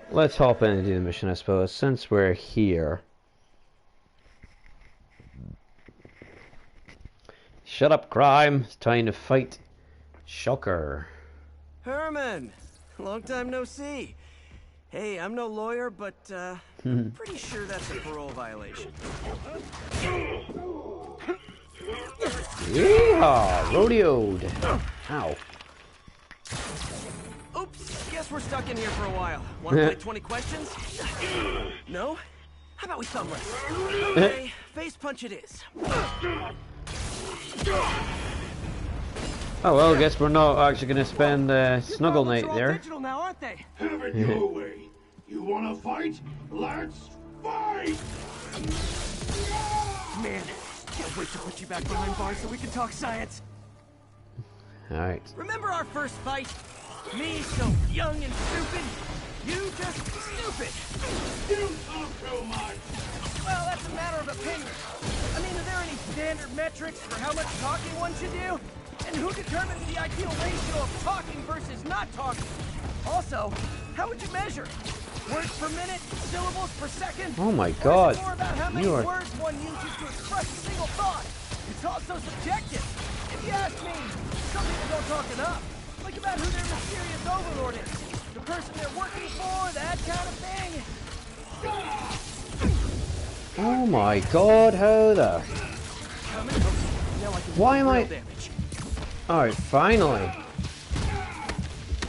Let's hop in and do the mission, I suppose, since we're here. Shut up, crime. It's time to fight. Shocker. Herman! Long time no see. Hey, I'm no lawyer, but I'm pretty sure that's a parole violation. Yeehaw! Rodeoed. Ow. Oops, guess we're stuck in here for a while. Wanna play 20 questions? No? How about we thumb wrestle? Okay, face punch it is. Oh well, I guess we're not actually going to spend Snuggle Night there. Digital now, aren't they? Have it your way. You wanna fight? Let's fight! Man, can't wait to put you back behind bars so we can talk science. Alright. Remember our first fight? Me so young and stupid. You just stupid. You talk too much! Well, that's a matter of opinion. I mean, are there any standard metrics for how much talking one should do? And who determines the ideal ratio of talking versus not talking? Also, how would you measure it? Words per minute? Syllables per second? Oh my Or is god. it more about how many You are... words one uses to express a single thought? It's all so subjective. If you ask me, some people don't talk enough. Like about who their mysterious overlord is. The person they're working for, that kind of thing. Oh my god, how the... Why am I... Damage. Alright, finally.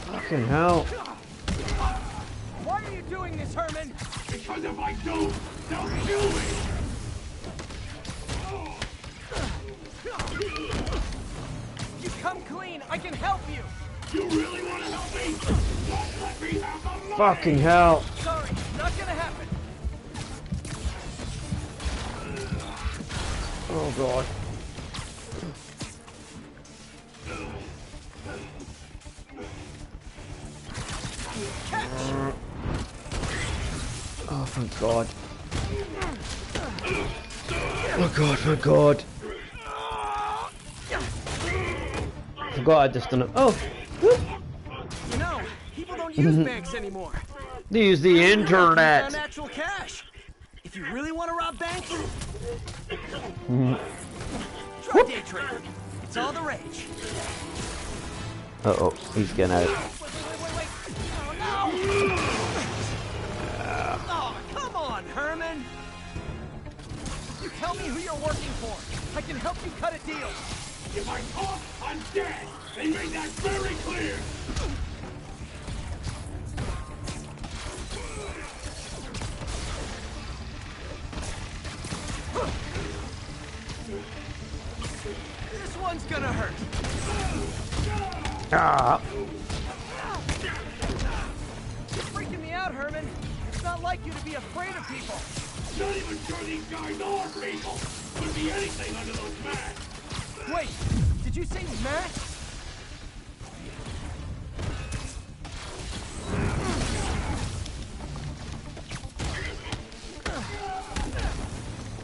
Fucking hell. Why are you doing this, Herman? Because if I don't, they'll kill me! You come clean. I can help you. You really wanna help me? Don't let me have the money! Fucking hell. Sorry, not gonna happen. Oh god. Oh, thank god. Oh god, thank god. I forgot I just done it. Oh! Whoop. You know, people don't use banks anymore. They use the internet. Natural cash. If you really want to rob banks, try day trading. It's all the rage. Uh-oh, he's getting out. Wait. Oh, no! Oh, come on, Herman. You tell me who you're working for. I can help you cut a deal. If I talk, I'm dead! They made that very clear! This one's gonna hurt. Ah! You're freaking me out, Herman. It's not like you to be afraid of people. Not even sure these guys are people! Could be anything under those masks! Wait, did you say masks?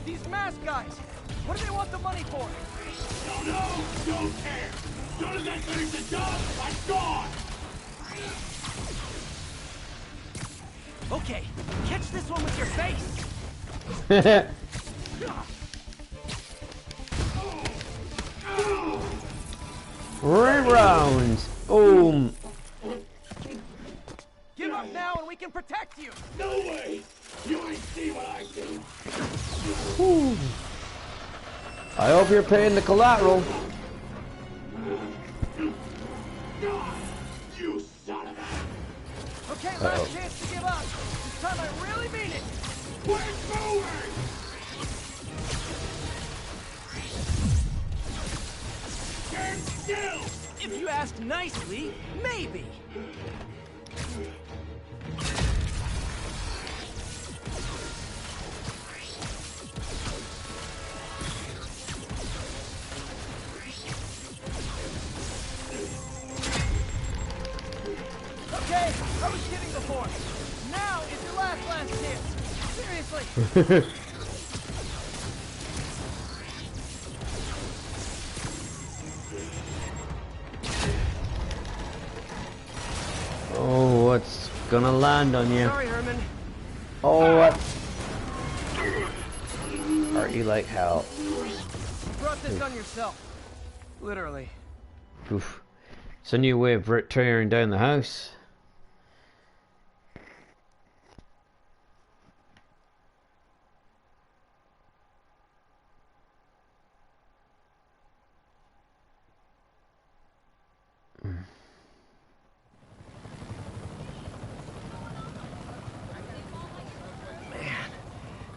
These mask guys, what do they want the money for? Don't know! Don't care! Soon as I finish the job, I'm gone! Okay, catch this one with your face. 3 rounds. Boom. Give up now and we can protect you. No way! You ain't see what I see! Whew. I hope you're paying the collateral. You son of a... Okay, last chance to give up. This time I really mean it. Quit moving! Stand still! If you ask nicely, maybe. Okay, I was kidding before. Now is your last chance. Seriously. Oh, what's gonna land on you. Sorry, Herman. Oh, what? Are you like hell? You brought this on yourself. Literally. Oof. It's a new way of tearing down the house.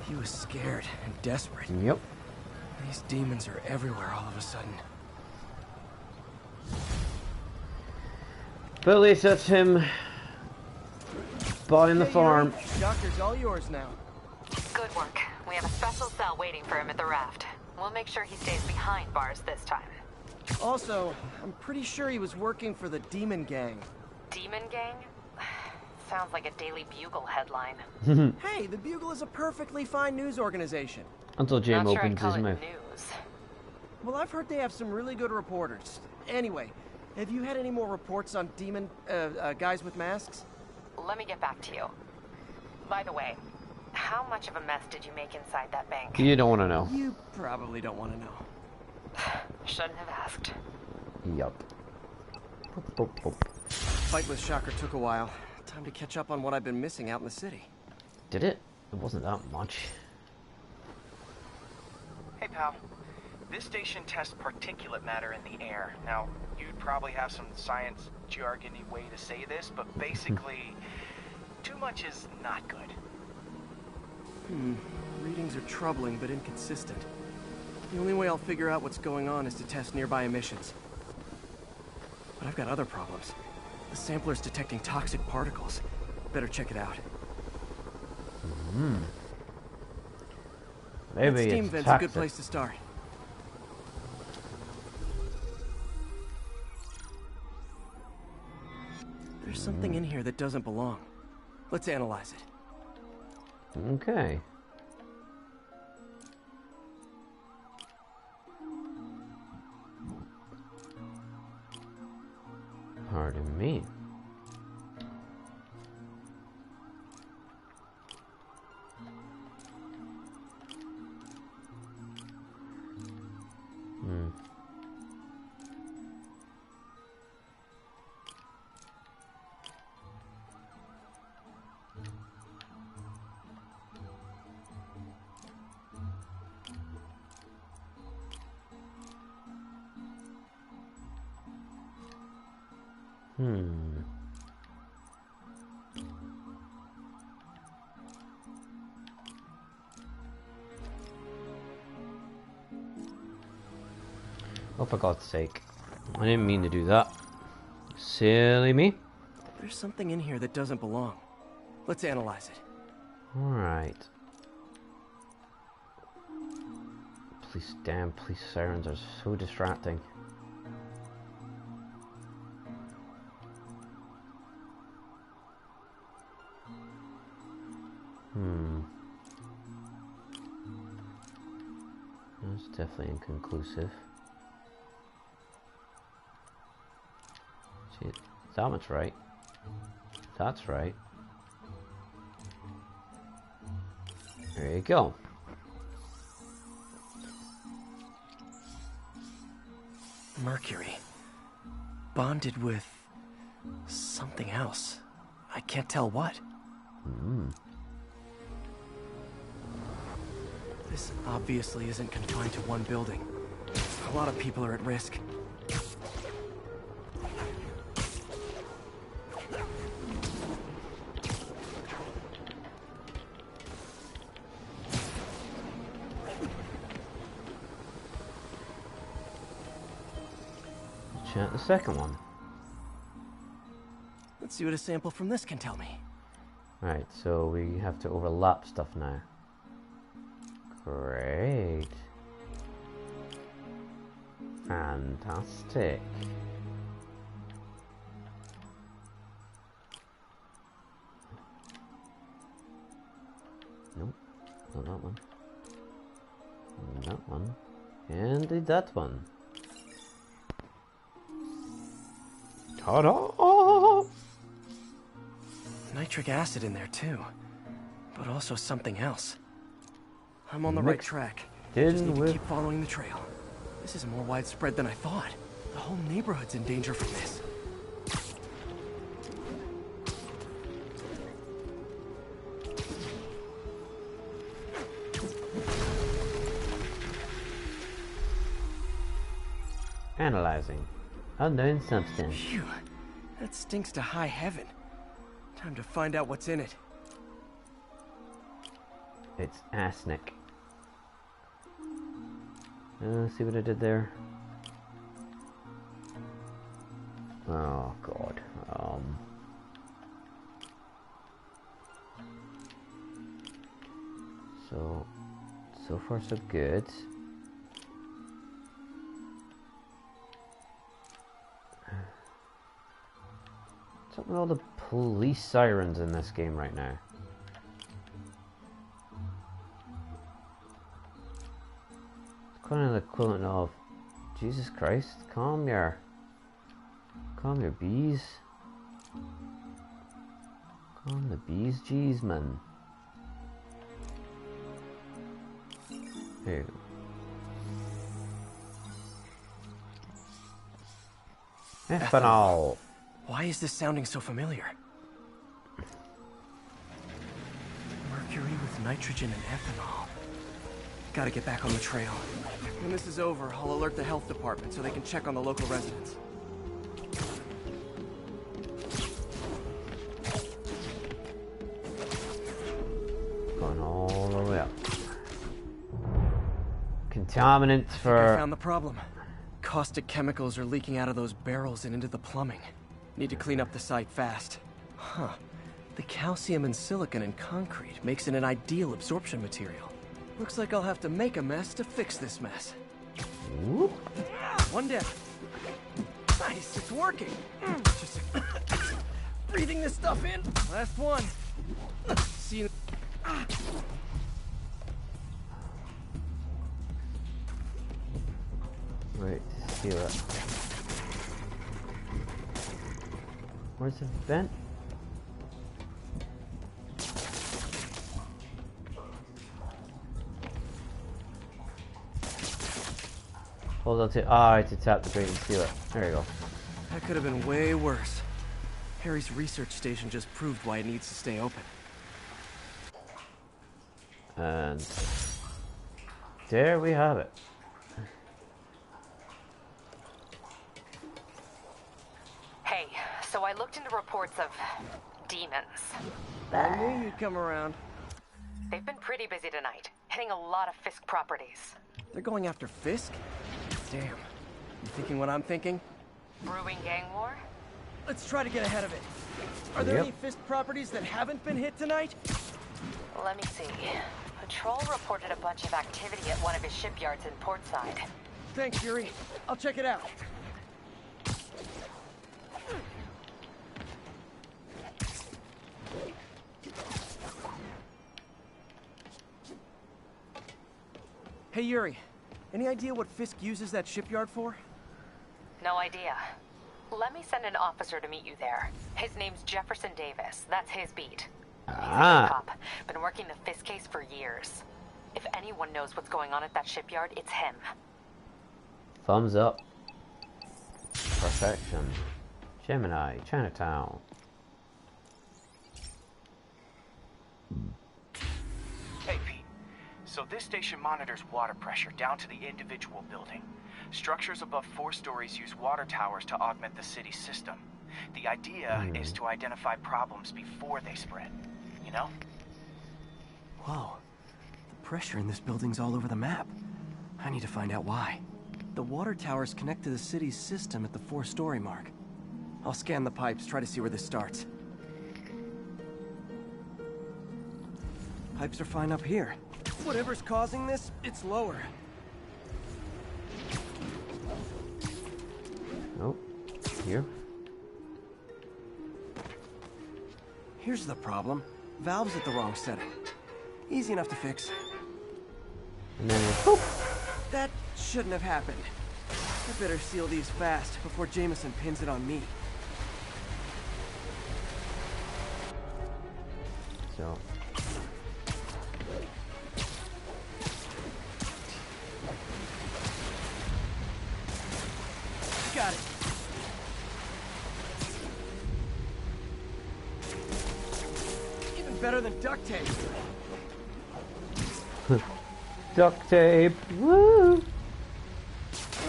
He was scared and desperate. Yep. These demons are everywhere all of a sudden. But at least that's him buying the farm. Doctor's all yours now. Good work. We have a special cell waiting for him at the raft. We'll make sure he stays behind bars this time. Also, I'm pretty sure he was working for the Demon Gang. Demon Gang? Sounds like a Daily Bugle headline. Hey, the Bugle is a perfectly fine news organization. Until Jim Not sure I'd opens call his it mouth. news. Well, I've heard they have some really good reporters. Anyway, have you had any more reports on demon, guys with masks? Let me get back to you. By the way, how much of a mess did you make inside that bank? You don't want to know. You probably don't want to know. Shouldn't have asked. Yup. Fight with Shocker took a while. Time to catch up on what I've been missing out in the city. Did it? It wasn't that much. Hey, pal. This station tests particulate matter in the air. Now, you'd probably have some science jargony way to say this, but basically, too much is not good. Readings are troubling but inconsistent. The only way I'll figure out what's going on is to test nearby emissions. But I've got other problems. The sampler's detecting toxic particles. Better check it out. Maybe That steam it's vent's a good toxic. place to start. There's something in here that doesn't belong. Let's analyze it. Okay. Pardon me. Oh, for God's sake. I didn't mean to do that. Silly me. There's something in here that doesn't belong. Let's analyze it. Alright. Police sirens are so distracting. That's definitely inconclusive. See, that one's right. That's right. There you go. Mercury. Bonded with something else. I can't tell what. This obviously isn't confined to one building. A lot of people are at risk. Check the second one. Let's see what a sample from this can tell me. Right, so we have to overlap stuff now. Great. Fantastic. Nope, not that one. That one. And that one. Ta-da! nitric acid in there too, but also something else. I'm on the right track. Just need to keep following the trail. This is more widespread than I thought. The whole neighborhood's in danger from this. Analyzing. Unknown substance. Phew, that stinks to high heaven. Time to find out what's in it. It's arsenic. See what I did there? Oh god. So far so good. What's up with all the police sirens in this game right now? It's kind of the equivalent of Jesus Christ, calm your bees. Calm the bees, jeez, man. There you go. Ethanol. Why is this sounding so familiar? Mercury with nitrogen and ethanol. Gotta get back on the trail. When this is over, I'll alert the health department so they can check on the local residents. Going all the way up. Contaminants for... I found the problem. Caustic chemicals are leaking out of those barrels and into the plumbing. Need to clean up the site fast. Huh. The calcium and silicon in concrete makes it an ideal absorption material. Looks like I'll have to make a mess to fix this mess. Whoop. One down. Nice, it's working. Just breathing this stuff in. Last one. See you. Right, see that. Where's the vent? Hold on to R to tap the drain and seal it. There you go. That could have been way worse. Harry's research station just proved why it needs to stay open. And there we have it. Hey, so I looked into reports of demons. I knew you'd come around. They've been pretty busy tonight, hitting a lot of Fisk properties. They're going after Fisk? Damn. You thinking what I'm thinking? Brewing gang war? Let's try to get ahead of it. Are there any Fisk properties that haven't been hit tonight? Let me see. Patrol reported a bunch of activity at one of his shipyards in Portside. Thanks, Yuri. I'll check it out. Hey, Yuri. Any idea what Fisk uses that shipyard for? No idea. Let me send an officer to meet you there. His name's Jefferson Davis. That's his beat. He's a good cop. Been working the Fisk case for years. If anyone knows what's going on at that shipyard, it's him. Thumbs up. Perfection. Gemini, Chinatown. Hey, Pete. So this station monitors water pressure down to the individual building. Structures above 4 stories use water towers to augment the city's system. The idea is to identify problems before they spread, you know? Whoa. The pressure in this building's all over the map. I need to find out why. The water towers connect to the city's system at the 4-story mark. I'll scan the pipes, try to see where this starts. Pipes are fine up here. Whatever's causing this, it's lower. Oh, here. Here's the problem. Valve's at the wrong setting. Easy enough to fix. And then boop. That shouldn't have happened. I better seal these fast before Jameson pins it on me. so. Got it. Even better than duct tape. Duct tape. Woo!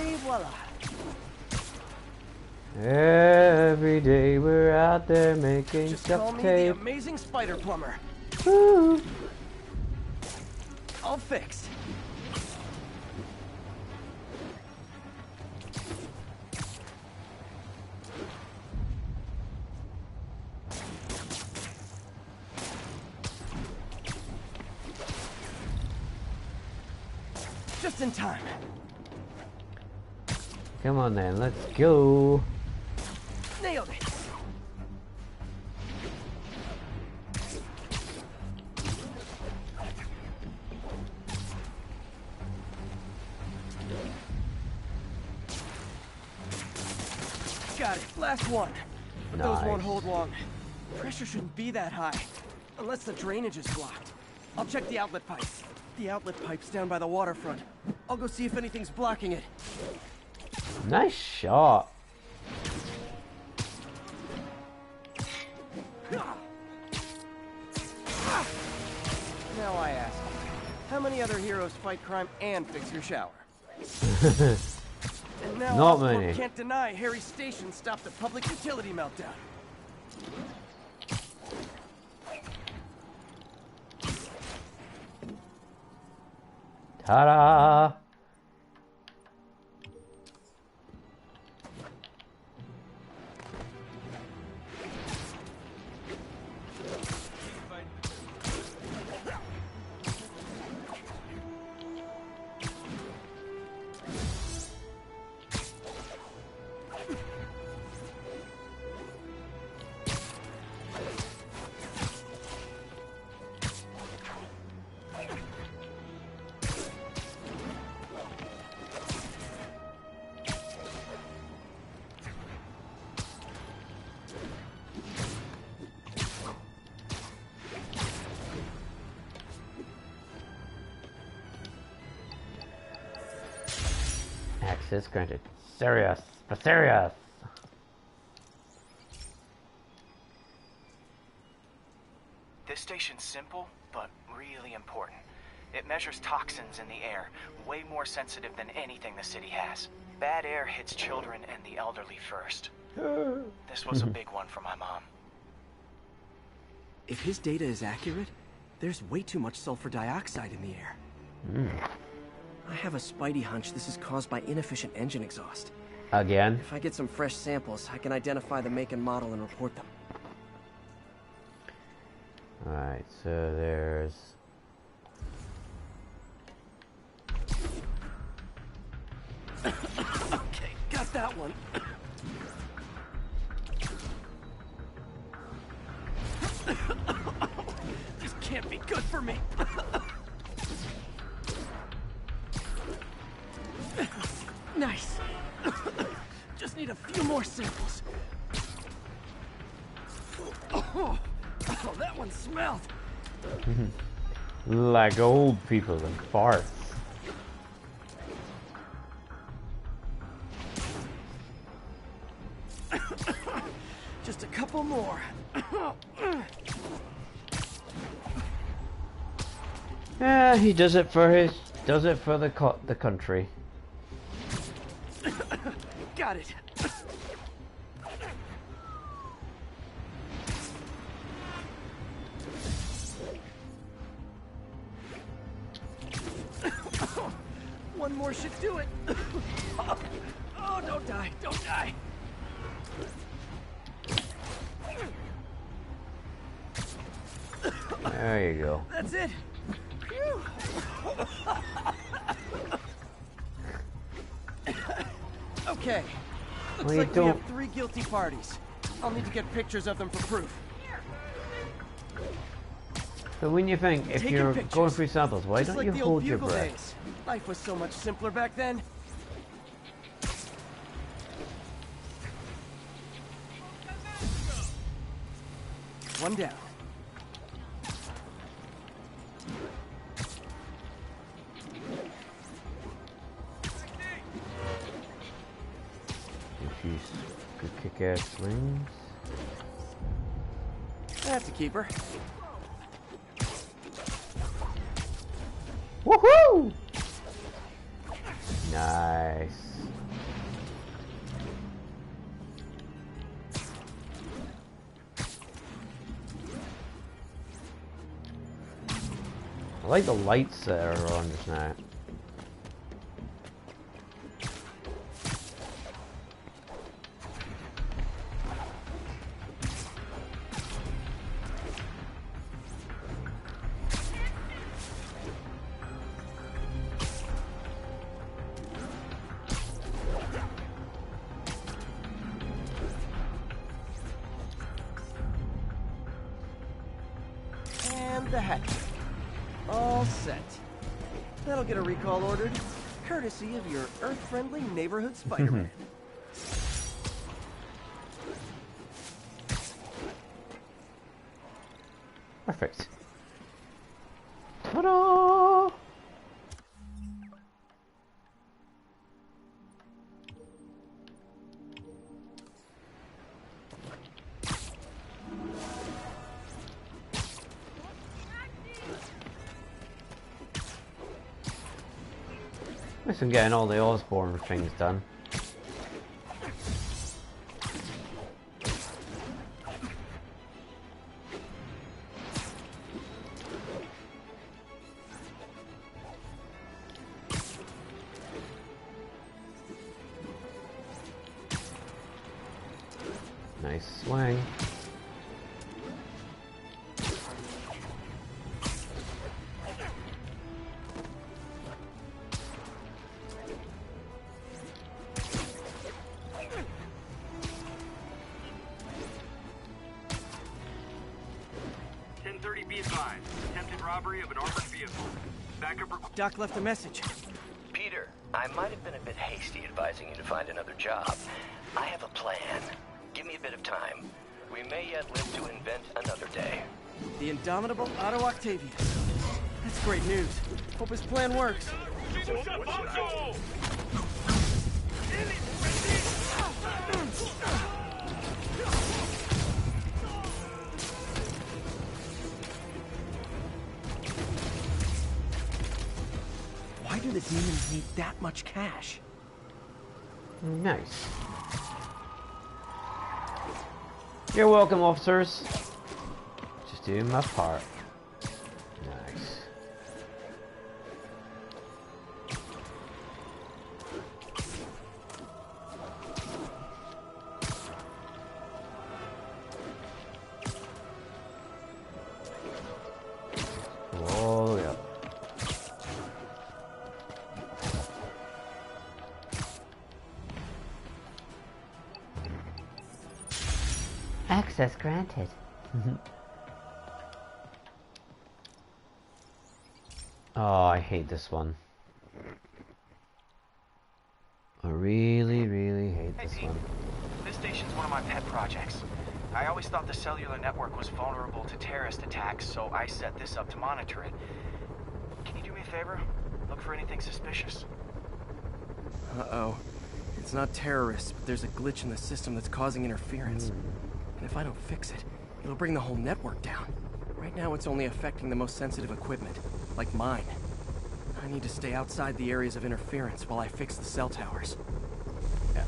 Et voila. Every day we're out there making Just call duct me tape. the amazing spider plumber. Woo! All fixed. Just in time. Come on then, let's go. Nailed it. Got it. Last one. But those won't Nice. hold long. Pressure shouldn't be that high. Unless the drainage is blocked. I'll check the outlet pipes. The outlet pipe's down by the waterfront. I'll go see if anything's blocking it. Nice shot. Now I ask, how many other heroes fight crime and fix your shower? And now Not Osborn many. can't deny Harry's station stopped a public utility meltdown. Ta-da! Access granted. Serious. Serious. This station's simple, but really important. It measures toxins in the air, way more sensitive than anything the city has. Bad air hits children and the elderly first. This was a big one for my mom. If his data is accurate, there's way too much sulfur dioxide in the air. I have a spidey hunch this is caused by inefficient engine exhaust. Again. If I get some fresh samples, I can identify the make and model and report them. Alright, so there's... Okay, got that one. This can't be good for me. Nice. Just need a few more samples. Oh, that one smelled. like old people and farts. Just a couple more. Yeah, he does it for the country. Got it. One more should do it. Oh, don't die, don't die. There you go. That's it. Phew. Okay. Looks Well, you like we don't- have 3 guilty parties. I'll need to get pictures of them for proof. So when you think, if Taking you're pictures. going through samples, why Just don't like you the hold old your bugle breath? days. Life was so much simpler back then. One down. slings. That's a keeper. Woohoo! Nice. I like the lights that are on just now. And the hat trick. All set. That'll get a recall ordered, courtesy of your Earth-friendly neighborhood Spiderman. Perfect. Ta-da! At least I'm getting all the Osborne things done. Nice swing. Be advised. Attempted robbery of an armored vehicle. Backup. Doc left a message. Peter, I might have been a bit hasty advising you to find another job. I have a plan. Give me a bit of time. We may yet live to invent another day. The indomitable Otto Octavius. That's great news. Hope his plan works. Why do the demons need that much cash? Nice. You're welcome, officers. Just doing my part. Nice. All the way up. Access granted. Oh, I hate this one. I really, really hate this one. This station's one of my pet projects. I always thought the cellular network was vulnerable to terrorist attacks, so I set this up to monitor it. Can you do me a favor? Look for anything suspicious. Uh-oh. It's not terrorists, but there's a glitch in the system that's causing interference. And if I don't fix it, it'll bring the whole network down. Right now it's only affecting the most sensitive equipment, like mine. I need to stay outside the areas of interference while I fix the cell towers. Yeah.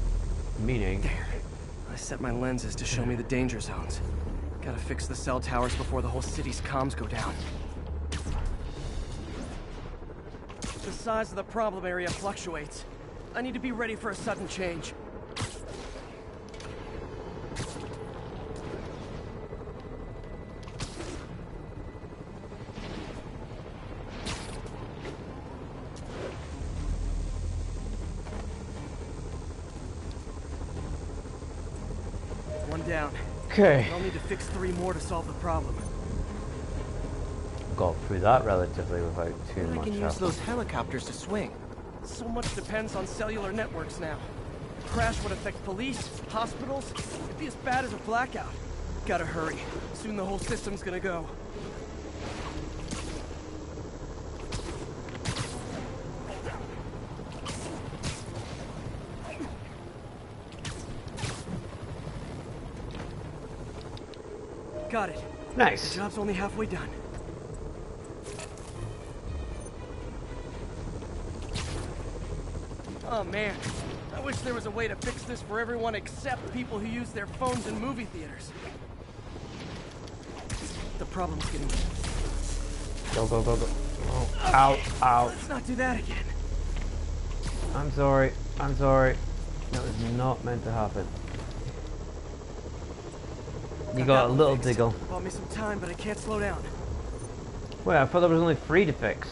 Meaning? There. I set my lenses to show me the danger zones. Gotta fix the cell towers before the whole city's comms go down. The size of the problem area fluctuates. I need to be ready for a sudden change. One down. Okay. I'll need to fix 3 more to solve the problem. Got through that relatively without too I much can use help. those helicopters to swing. So much depends on cellular networks now. A crash would affect police, hospitals. It'd be as bad as a blackout. Gotta hurry. Soon the whole system's gonna go. Got it. Nice. The job's only halfway done. Oh man, I wish there was a way to fix this for everyone except people who use their phones in movie theaters. The problem's getting... Go, go, go, go. Oh. Okay. Ow, ow. Let's not do that again. I'm sorry. I'm sorry. That was not meant to happen. You got a little diggle. Bought me some time, but I can't slow down. Wait, I thought there was only 3 to fix.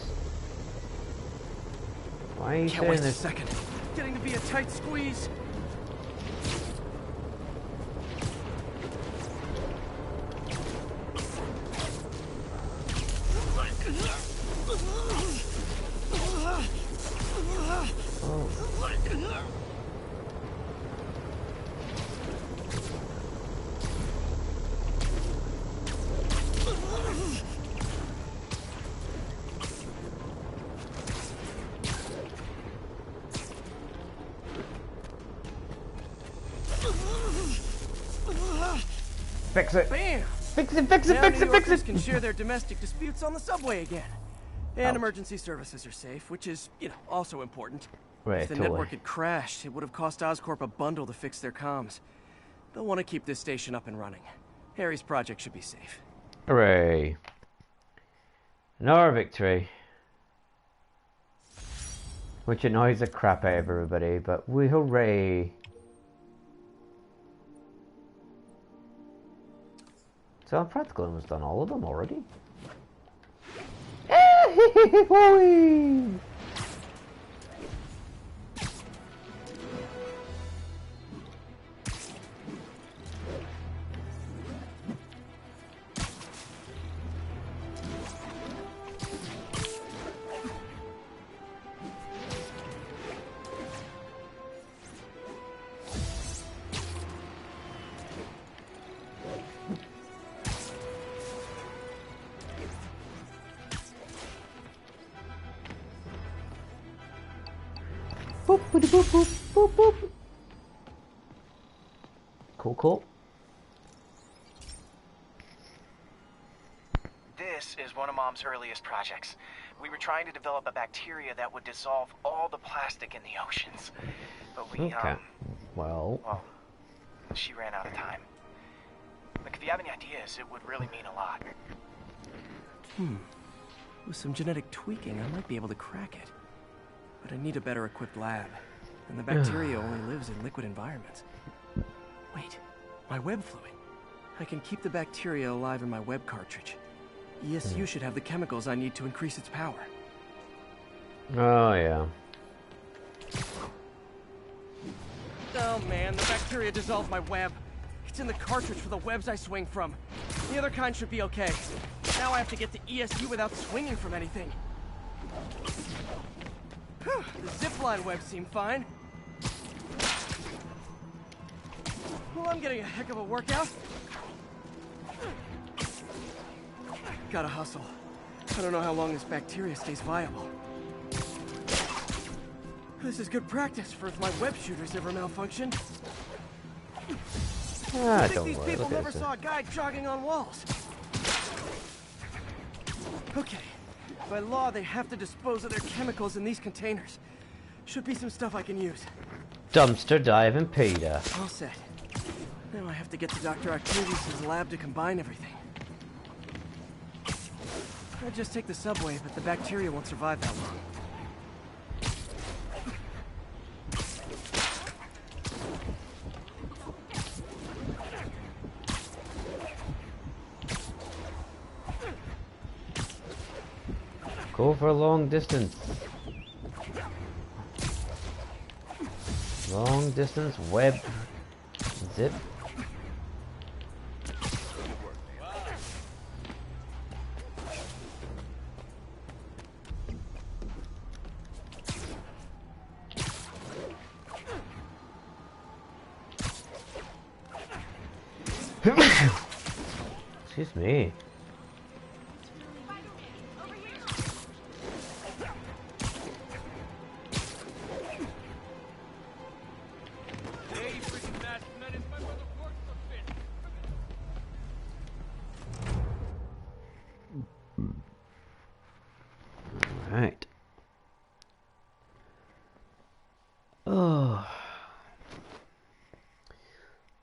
Why are you Can't saying waste a this? second. Getting to be a tight squeeze. Fix it. Bam! Fix it, fix it, Now fix New it, fix Yorkers it. can share their domestic disputes on the subway again. And Ouch. emergency services are safe, which is, also important. Right, If the totally. network had crashed, it would have cost Oscorp a bundle to fix their comms. They'll want to keep this station up and running. Harry's project should be safe. Hooray. Another victory. Which annoys the crap out of everybody, but we hooray. So I'm practically almost done all of them already. Boop, boop, boop, boop, boop, boop. Cool, cool. This is one of Mom's earliest projects. We were trying to develop a bacteria that would dissolve all the plastic in the oceans. But we, Okay. Well, she ran out of time. Look, if you have any ideas, it would really mean a lot. With some genetic tweaking, I might be able to crack it. But I need a better equipped lab. And the bacteria only lives in liquid environments. Wait, my web fluid. I can keep the bacteria alive in my web cartridge. ESU should have the chemicals I need to increase its power. oh yeah. Oh man, the bacteria dissolved my web. It's in the cartridge for the webs I swing from. The other kind should be okay. Now I have to get to ESU without swinging from anything. Whew, the zipline webs seem fine. Well, I'm getting a heck of a workout. Gotta hustle. I don't know how long this bacteria stays viable. This is good practice for if my web shooters ever malfunction. Ah, I think don't these worry. people Look at never this. saw a guy jogging on walls. Okay. By law, they have to dispose of their chemicals in these containers. Should be some stuff I can use. Dumpster diving Peter. All set. Now I have to get to Dr. Octavius' lab to combine everything. I'd just take the subway, but the bacteria won't survive that long. Go for a long distance. Long distance web zip. Excuse me.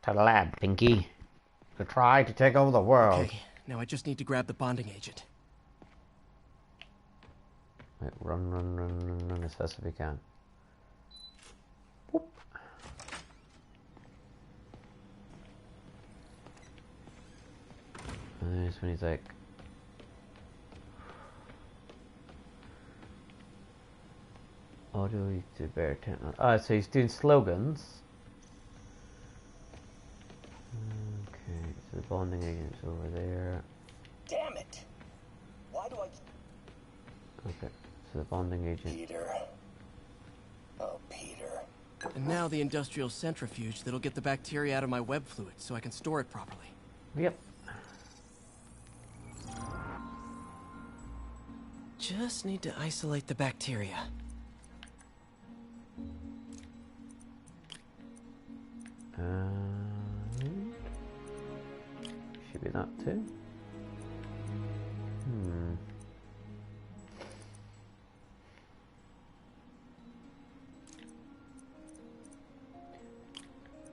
To the lab, Pinky. To try to take over the world. Okay, now I just need to grab the bonding agent. Wait, run as fast as we can. Whoop. And then when he's like... Audio to bear tent. Ah, so he's doing slogans. Okay, so the bonding agent's over there. Damn it! Why do I... Okay, so the bonding agent... Peter. Oh, Peter. And now the industrial centrifuge that'll get the bacteria out of my web fluid so I can store it properly. Yep. Just need to isolate the bacteria. Should be that too.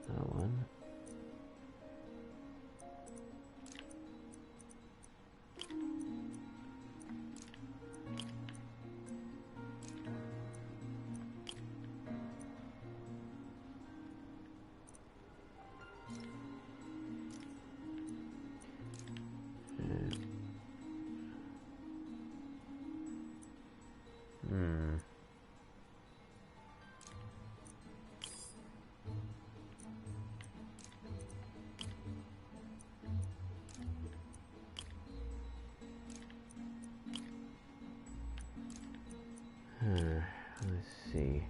That one. Let's see.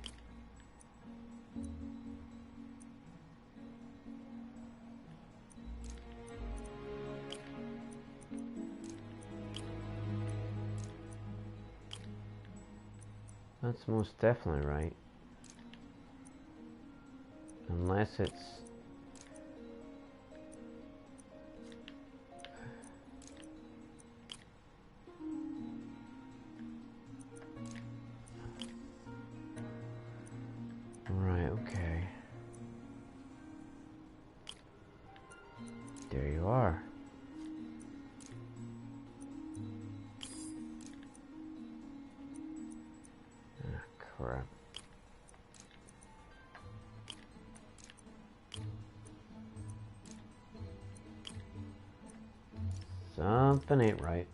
That's most definitely right. Unless it's... Right, okay. There you are. Crap. Something ain't right.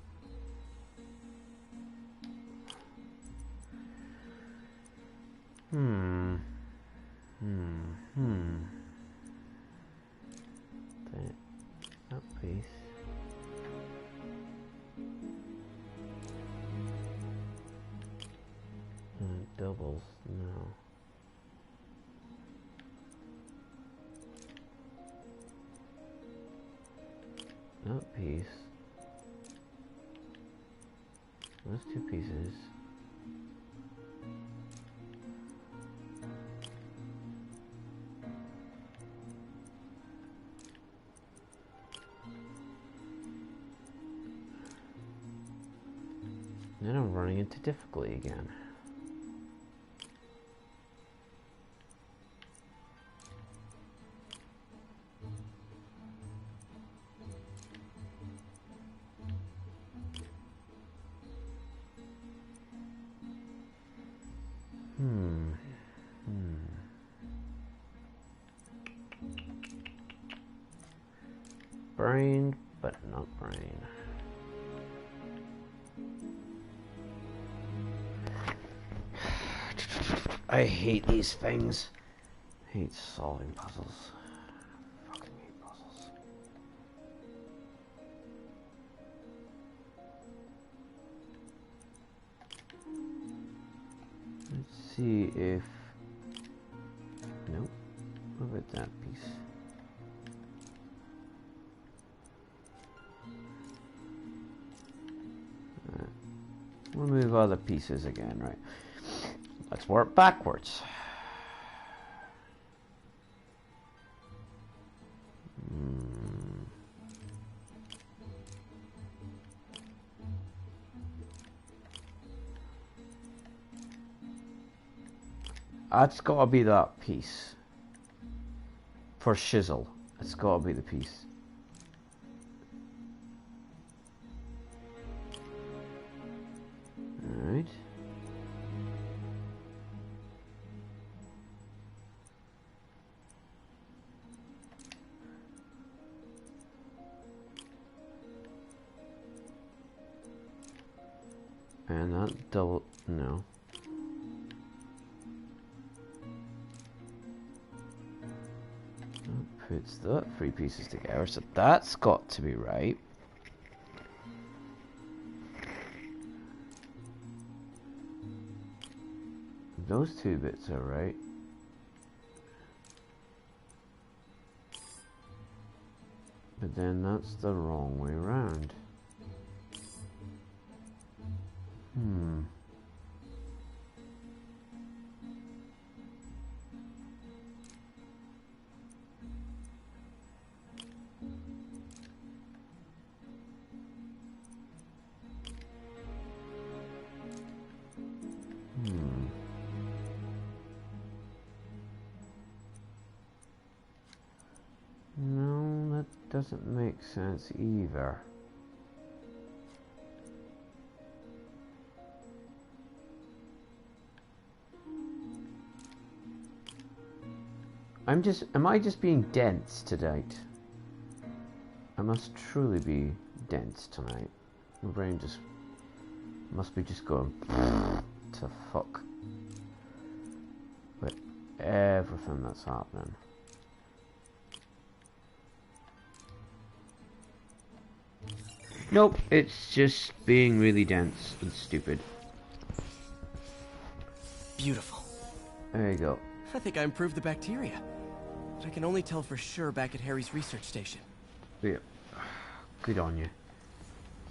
That piece. Doubles, no. That piece. Those two pieces. Then I'm running into difficulty again. Brain, but not brain. I hate these things. I hate solving puzzles. Fucking hate puzzles. Let's see if... Nope. What about that piece? We'll move other pieces again, right? Let's work backwards. That's gotta be that piece. For shizzle. It's gotta be the piece. Alright. And that double, no. That puts the 3 pieces together, so that's got to be right. Those 2 bits are right. But then that's the wrong way around. No, that doesn't make sense either. Am I just being dense tonight? I must truly be dense tonight. My brain just must be just going to fuck with everything that's happening. Nope, it's just being really dense and stupid. Beautiful. There you go. I think I improved the bacteria. But I can only tell for sure back at Harry's research station. Yeah. Good on you.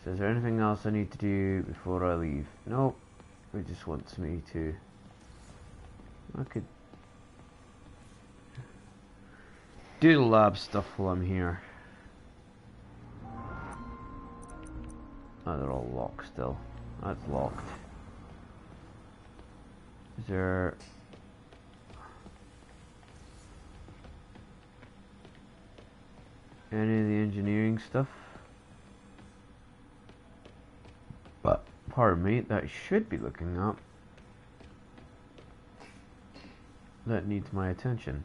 So is there anything else I need to do before I leave? Nope. It just wants me to... I could... do the lab stuff while I'm here. Oh, they're all locked still. That's locked. Is there... any of the engineering stuff? But, pardon me, that I should be looking up. That needs my attention.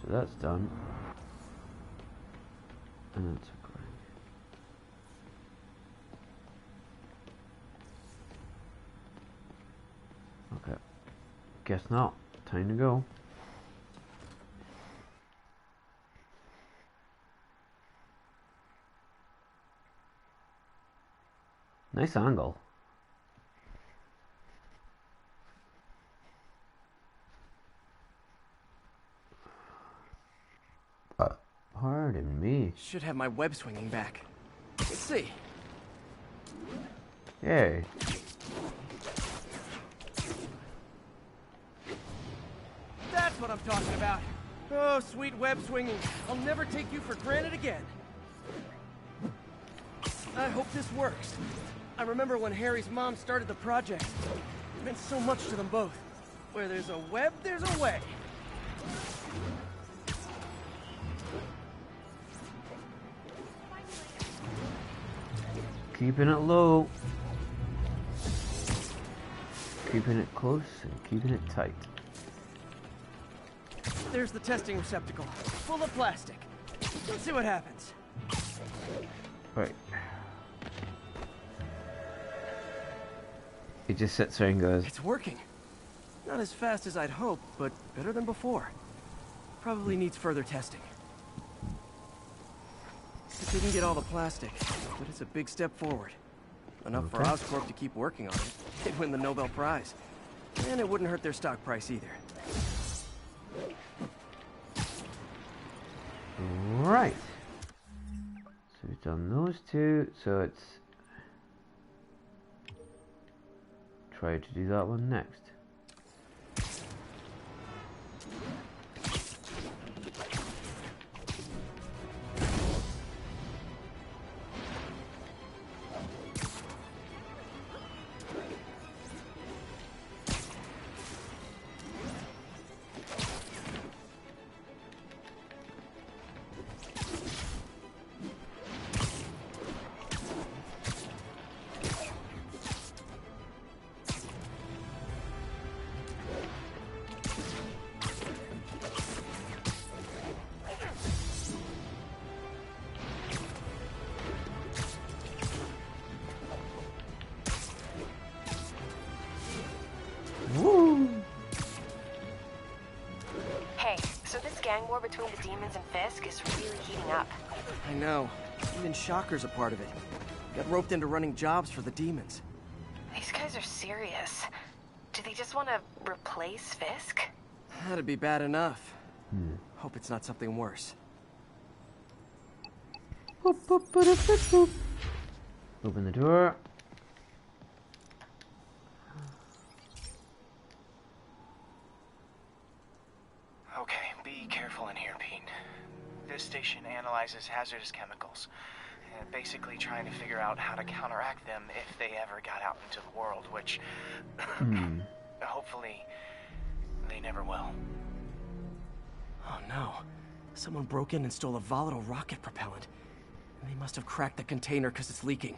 So that's done. And that's great. Okay. Guess not. Time to go. Nice angle. Pardon me. Should have my web swinging back. Let's see. Yay. That's what I'm talking about. Oh, sweet web swinging. I'll never take you for granted again. I hope this works. I remember when Harry's mom started the project. It meant so much to them both. Where there's a web, there's a way. Keeping it low. Keeping it close and keeping it tight. There's the testing receptacle, full of plastic. Let's see what happens. Right. He just sits there and goes, It's working. Not as fast as I'd hoped, but better than before. Probably needs further testing. It didn't get all the plastic, but it's a big step forward. Enough for Oscorp to keep working on it. They'd win the Nobel Prize. And it wouldn't hurt their stock price either. right. So we've done those two, so it's try to do that one next. Hey, so this gang war between the demons and Fisk is really heating up. I know. Even Shocker's a part of it. Got roped into running jobs for the demons. These guys are serious. Do they just want to replace Fisk? That'd be bad enough. Hope it's not something worse. Boop, boop, boop, boop, boop. Open the door. Okay, be careful in here, Pete. This station analyzes hazardous chemicals. Basically trying to figure out how to counteract them if they ever got out into the world, which hopefully they never will. Oh no. Someone broke in and stole a volatile rocket propellant. And they must have cracked the container because it's leaking.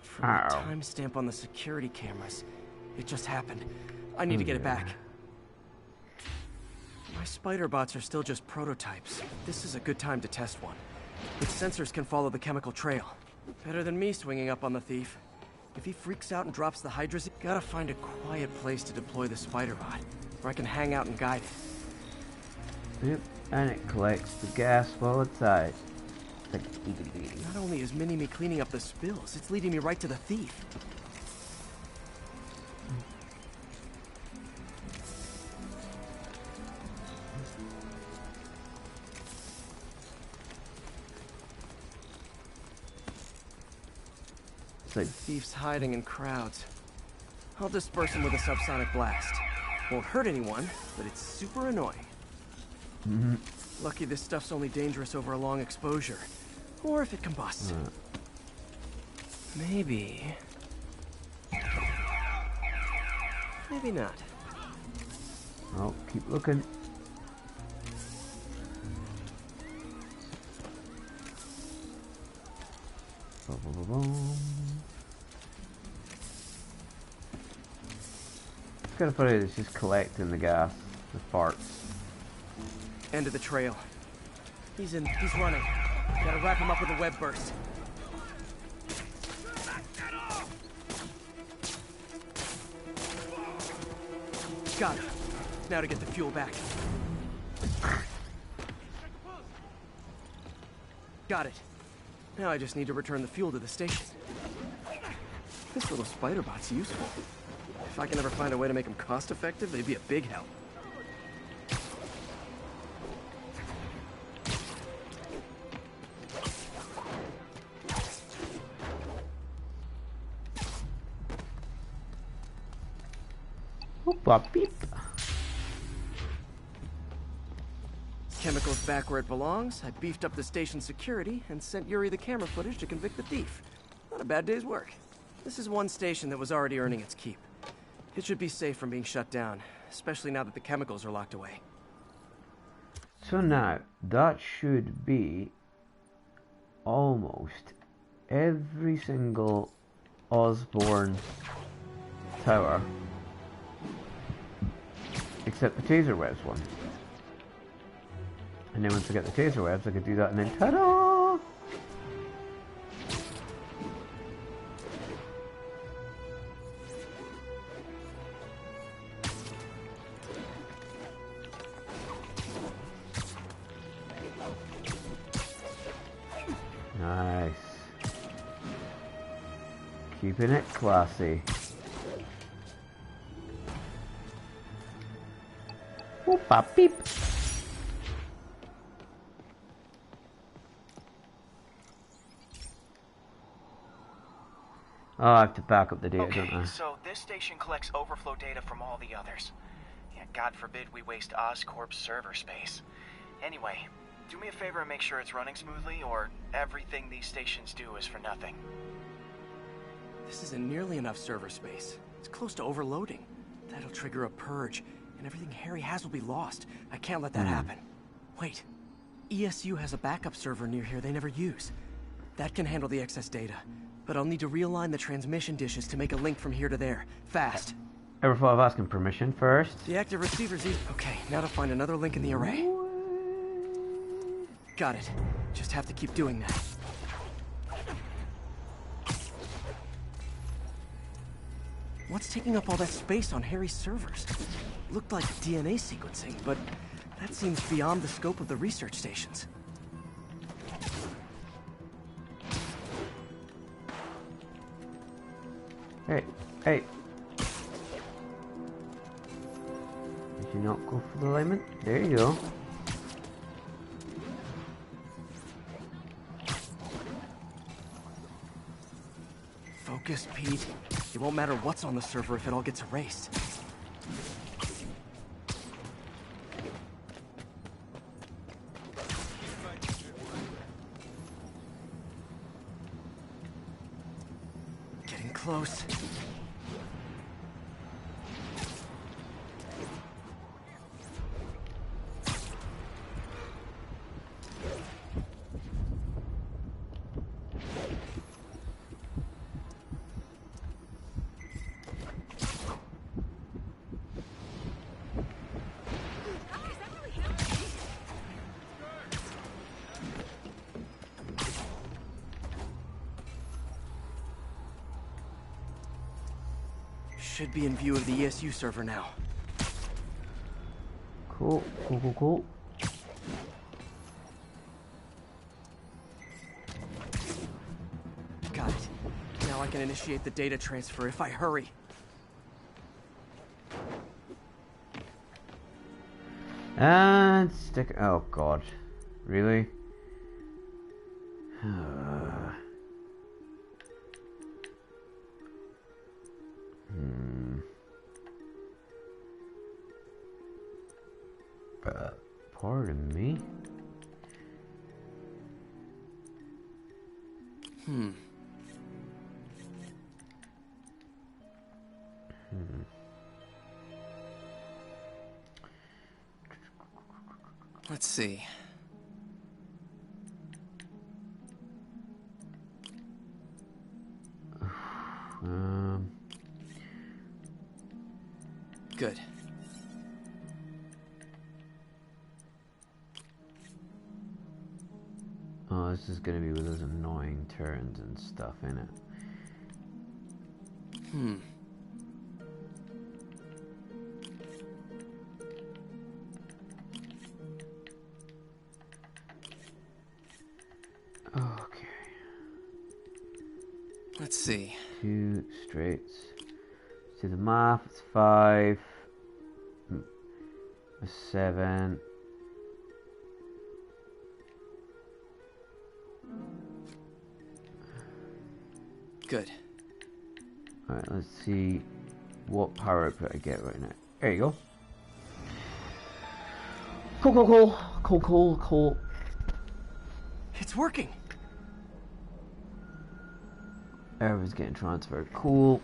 From the timestamp on the security cameras, it just happened. I need to get it back. My spider bots are still just prototypes. This is a good time to test one. Its sensors can follow the chemical trail. Better than me swinging up on the thief. If he freaks out and drops the hydrazine, gotta find a quiet place to deploy the spider bot, where I can hang out and guide it. Yep, and it collects the gas while it's out. Not only is Mini-Me cleaning up the spills, it's leading me right to the thief. Thief's hiding in crowds. I'll disperse him with a subsonic blast. Won't hurt anyone, but it's super annoying. Lucky this stuff's only dangerous over a long exposure. Or if it combusts. Maybe... maybe not. Oh, keep looking. Boom, boom, boom, boom. It's kind of funny that it's just collecting the gas, the farts. End of the trail. He's running. Gotta wrap him up with a web burst. Got it. Now to get the fuel back. Got it. Now I just need to return the fuel to the station. This little spider bot's useful. If I can ever find a way to make them cost-effective, they'd be a big help. Beep. Chemicals back where it belongs. I beefed up the station's security and sent Yuri the camera footage to convict the thief. Not a bad day's work. This is one station that was already earning its keep. It should be safe from being shut down, especially now that the chemicals are locked away. So now, that should be almost every single Osborne tower. Except the taser webs one. And then once I get the taser webs, I could do that and then ta-da! Nice. Keeping it classy. Whoop-a beep. Oh, I have to back up the data, don't I? So this station collects overflow data from all the others. Yeah, God forbid we waste Oscorp's server space. Anyway, do me a favor and make sure it's running smoothly, or everything these stations do is for nothing. This isn't nearly enough server space. It's close to overloading. That'll trigger a purge, and everything Harry has will be lost. I can't let that happen. Wait. ESU has a backup server near here they never use. That can handle the excess data. But I'll need to realign the transmission dishes to make a link from here to there. Fast. Ever thought of asking permission first? The active receiver's easy. Okay, now to find another link in the array. Got it. Just have to keep doing that. What's taking up all that space on Harry's servers? Looked like DNA sequencing, but That seems beyond the scope of the research stations. Hey, hey. Did you not go for the alignment? There you go. Focus, Pete. It won't matter what's on the server if it all gets erased. Getting close. Should be in view of the ESU server now. Cool, cool, cool, cool. Got it. Now I can initiate the data transfer if I hurry. And stick. Oh god. Really? Pardon me? Let's see. Good. Oh, this is gonna be with those annoying turns and stuff in it. Okay. Let's see. 2 straights. Do the math, it's 5. 7. Good. Alright, let's see what power output I get right now. There you go. Cool, cool, cool. Cool, cool, cool. It's working. Everyone's getting transferred. Cool.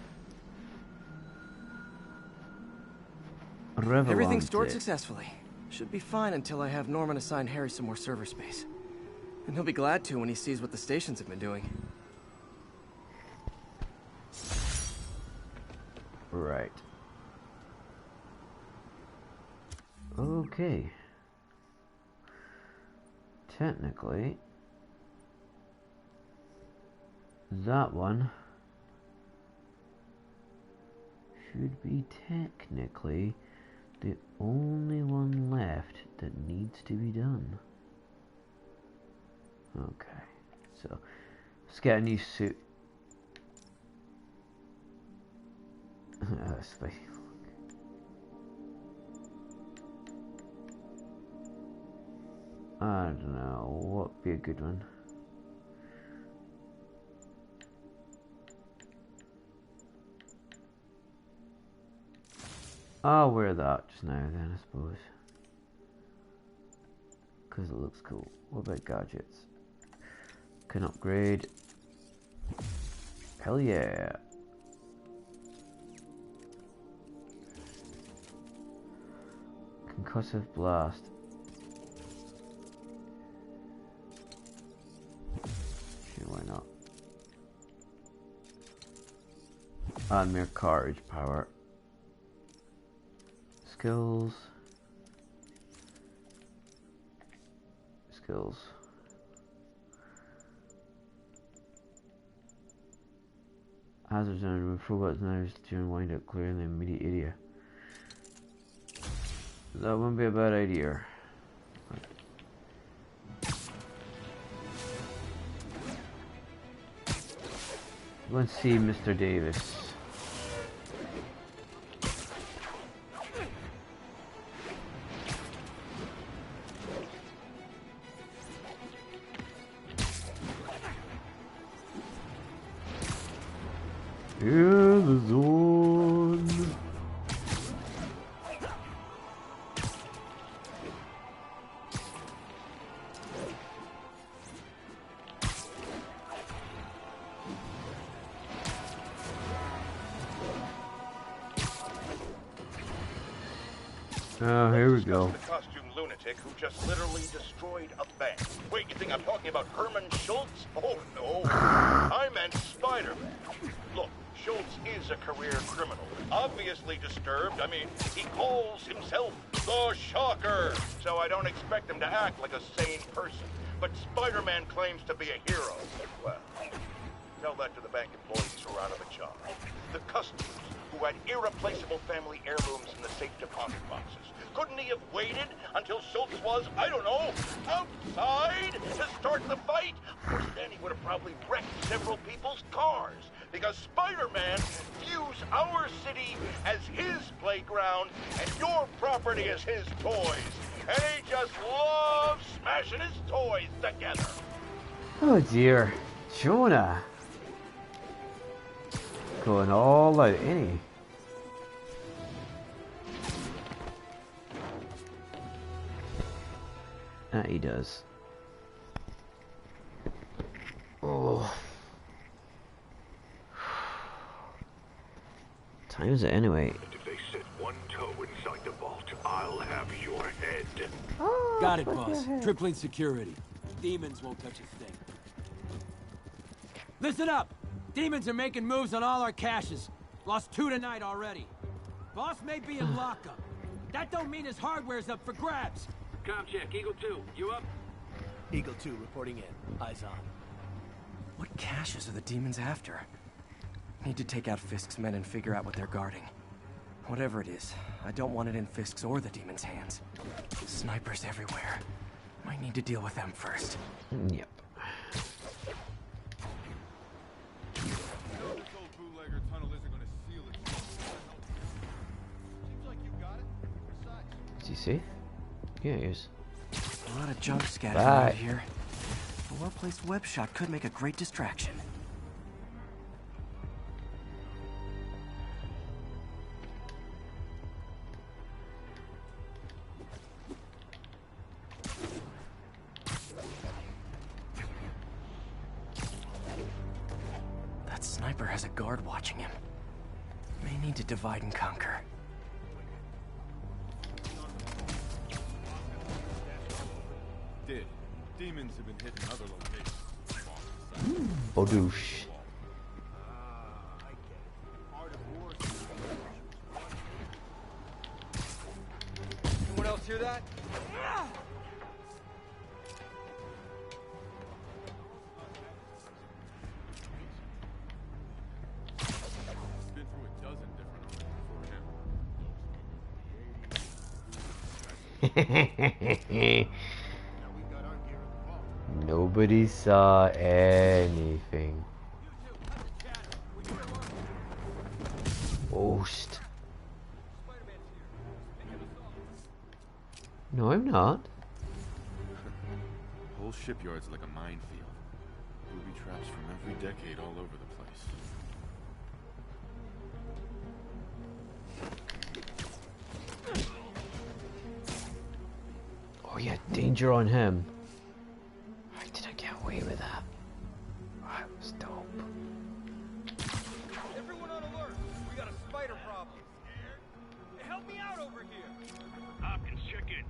Everything stored successfully. Should be fine until I have Norman assign Harry some more server space. And he'll be glad to when he sees what the stations have been doing. Right. Okay. Technically, that one should be technically the only one left that needs to be done. Okay, so let's get a new suit. I don't know what would be a good one. I'll wear that just now then, I suppose. Because it looks cool. What about gadgets? Can upgrade. Hell yeah. Concussive blast. Sure, why not? And mere carriage power. Skills. Skills. Hazards and remove robots now during wind up clearing the immediate area. That wouldn't be a bad idea. Let's see Mr. Davis. Here's the zone. Oh, here we go. The costume lunatic who just literally destroyed a bank. Wait, you think I'm talking about Herman Schultz? Oh, no. I meant Spiderman. Look, Schultz is a career criminal. Obviously disturbed. I mean, he calls himself the Shocker. So I don't expect him to act like a sane person. But Spider-Man claims to be a hero. Well, tell that to the bank employees who are out of a job. The customers who had irreplaceable family heirlooms in the safe deposit boxes. Couldn't he have waited until Schultz was, I don't know, outside to start the fight? Of course, then he would have probably wrecked several people's cars. Because Spider-Man views our city as his playground and your property as his toys. And he just loves smashing his toys together. Oh dear. Jonah. Going all out, ain't he? That he does. Oh. Time is it anyway? If they set one toe inside the vault, I'll have your head. Oh, got it, boss. Tripling security. Demons won't touch a thing. Listen up! Demons are making moves on all our caches. Lost 2 tonight already. Boss may be in lockup. That don't mean his hardware's up for grabs. Com check, Eagle 2, you up? Eagle 2 reporting in. Eyes on. What caches are the demons after? Need to take out Fisk's men and figure out what they're guarding. Whatever it is, I don't want it in Fisk's or the demons' hands. Snipers everywhere. Might need to deal with them first. Yep. Does he see? Yeah, he is. A lot of junk scattered Bye. around here. A well-placed web shot could make a great distraction. That sniper has a guard watching him. May need to divide and conquer. Demons have been hitting other locations. Bodoosh. Anyone else hear that? Been through a dozen different before him. Nobody saw anything. Ghost. No, I'm not. The whole shipyard's like a minefield. Booby traps from every decade all over the place. Oh yeah, danger on him. How did I get away with that? That was dope. Everyone on alert! We got a spider problem. Help me out over here! Hopkins, check in.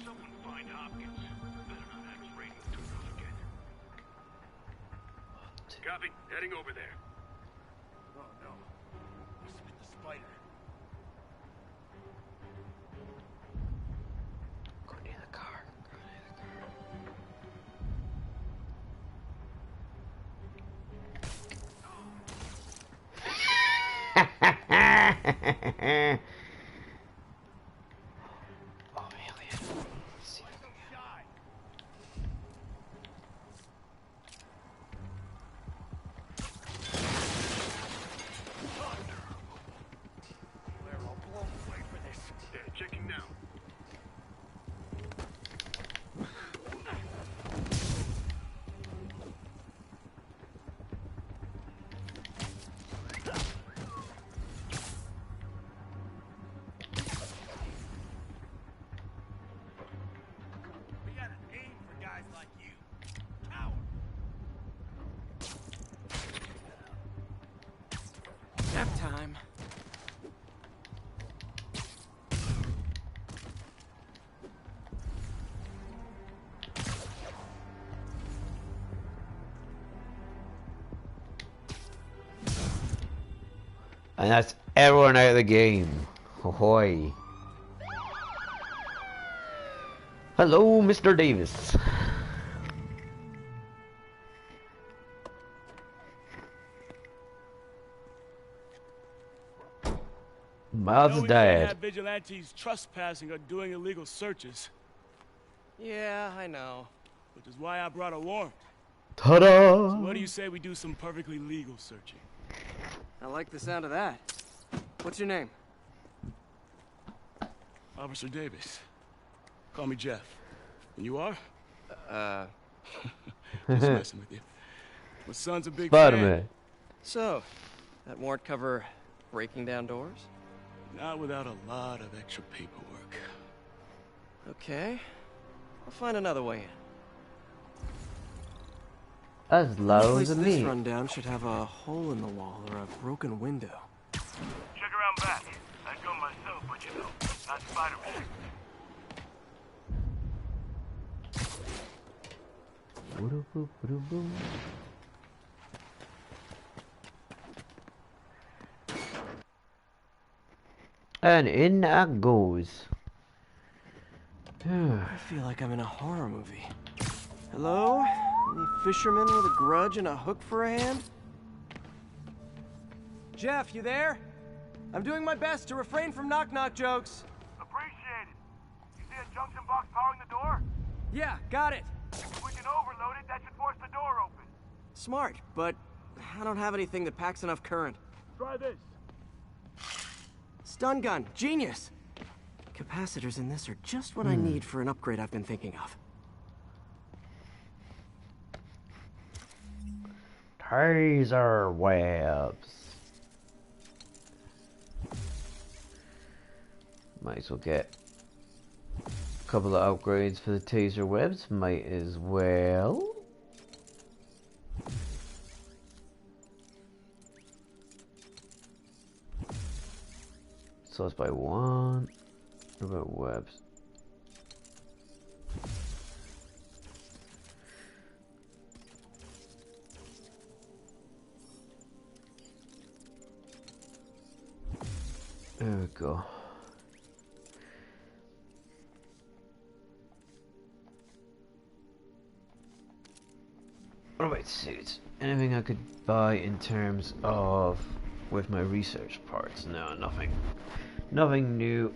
Someone find Hopkins. Better not X-ray the girls again. Copy. Heading over there. Oh no. Must have been the spider. Go near the car. Oh, hell yeah. Let's see. And that's everyone out of the game. Ahoy. Hello, Mr. Davis. Miles' We dad. can't have vigilantes trespassing or doing illegal searches. Yeah, I know. Which is why I brought a warrant. Ta-da! So what do you say we do some perfectly legal searching? I like the sound of that. What's your name? Officer Davis. Call me Jeff. And you are? Just messing with you. My son's a big Spiderman. fan. So, that warrant cover breaking down doors? Not without a lot of extra paperwork. Okay. I'll find another way in. As low as This me. rundown should have a hole in the wall or a broken window. Check around back. I'd go myself, but you know, not Spiderman. And in that goes. I feel like I'm in a horror movie. Hello? Any fisherman with a grudge and a hook for a hand? Jeff, you there? I'm doing my best to refrain from knock-knock jokes. Appreciate it. You see a junction box powering the door? Yeah, got it. If we can overload it, that should force the door open. Smart, but I don't have anything that packs enough current. Try this. Stun gun, genius! Capacitors in this are just what I need for an upgrade I've been thinking of. Taser webs. Might as well get a couple of upgrades for the taser webs. Might as well. So let's buy one. What about webs? There we go. What about suits? Anything I could buy in terms of with my research parts? No, nothing. Nothing new.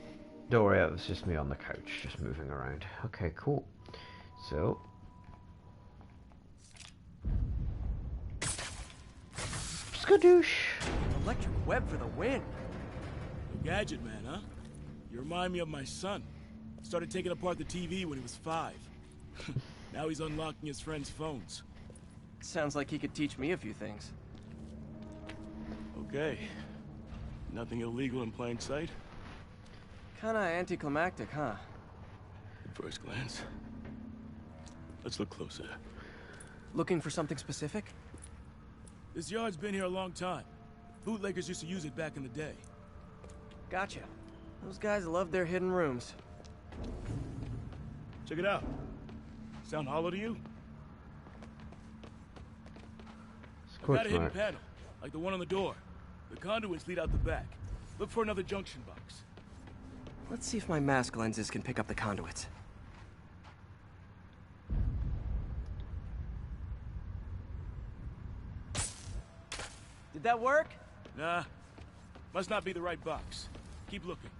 Don't worry, it was just me on the couch, just moving around. Okay, cool. So. Skadoosh! Electric web for the win. A gadget man, huh? You remind me of my son. Started taking apart the TV when he was 5. Now he's unlocking his friends' phones. Sounds like he could teach me a few things. Okay. Nothing illegal in plain sight? Kinda anticlimactic, huh? At first glance. Let's look closer. Looking for something specific? This yard's been here a long time. Bootleggers used to use it back in the day. Gotcha. Those guys love their hidden rooms. Check it out. Sound hollow to you? Got a hidden panel, like the one on the door. The conduits lead out the back. Look for another junction box. Let's see if my mask lenses can pick up the conduits. Did that work? Nah. Must not be the right box. Keep looking.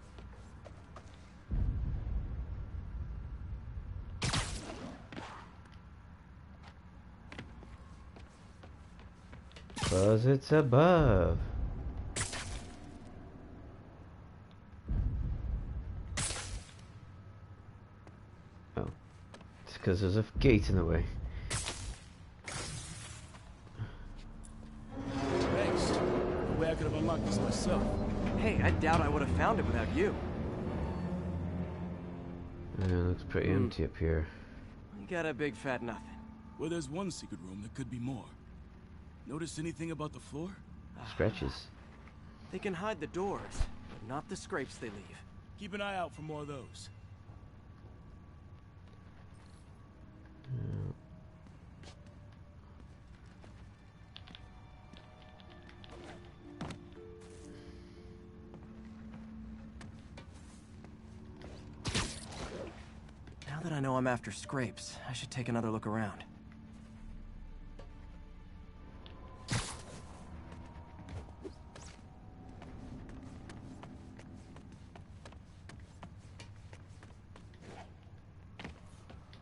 Cause it's above. Oh. It's because there's a gate in the way. Thanks. No way I could have unlocked this myself. Hey, I doubt I would have found it without you. Yeah, it looks pretty empty up here. Got a big fat nothing. Well, there's one secret room. There could be more. Notice anything about the floor? Scratches. They can hide the doors, but not the scrapes they leave. Keep an eye out for more of those. Now that I know I'm after scrapes, I should take another look around.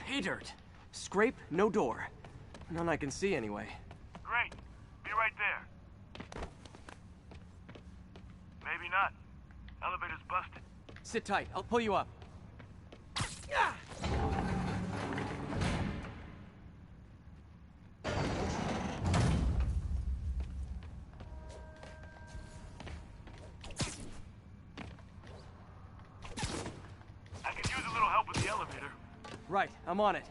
Pay dirt. Scrape, no door. None I can see anyway. Great. Be right there. Maybe not. Elevator's busted. Sit tight. I'll pull you up. I could use a little help with the elevator. Right, I'm on it.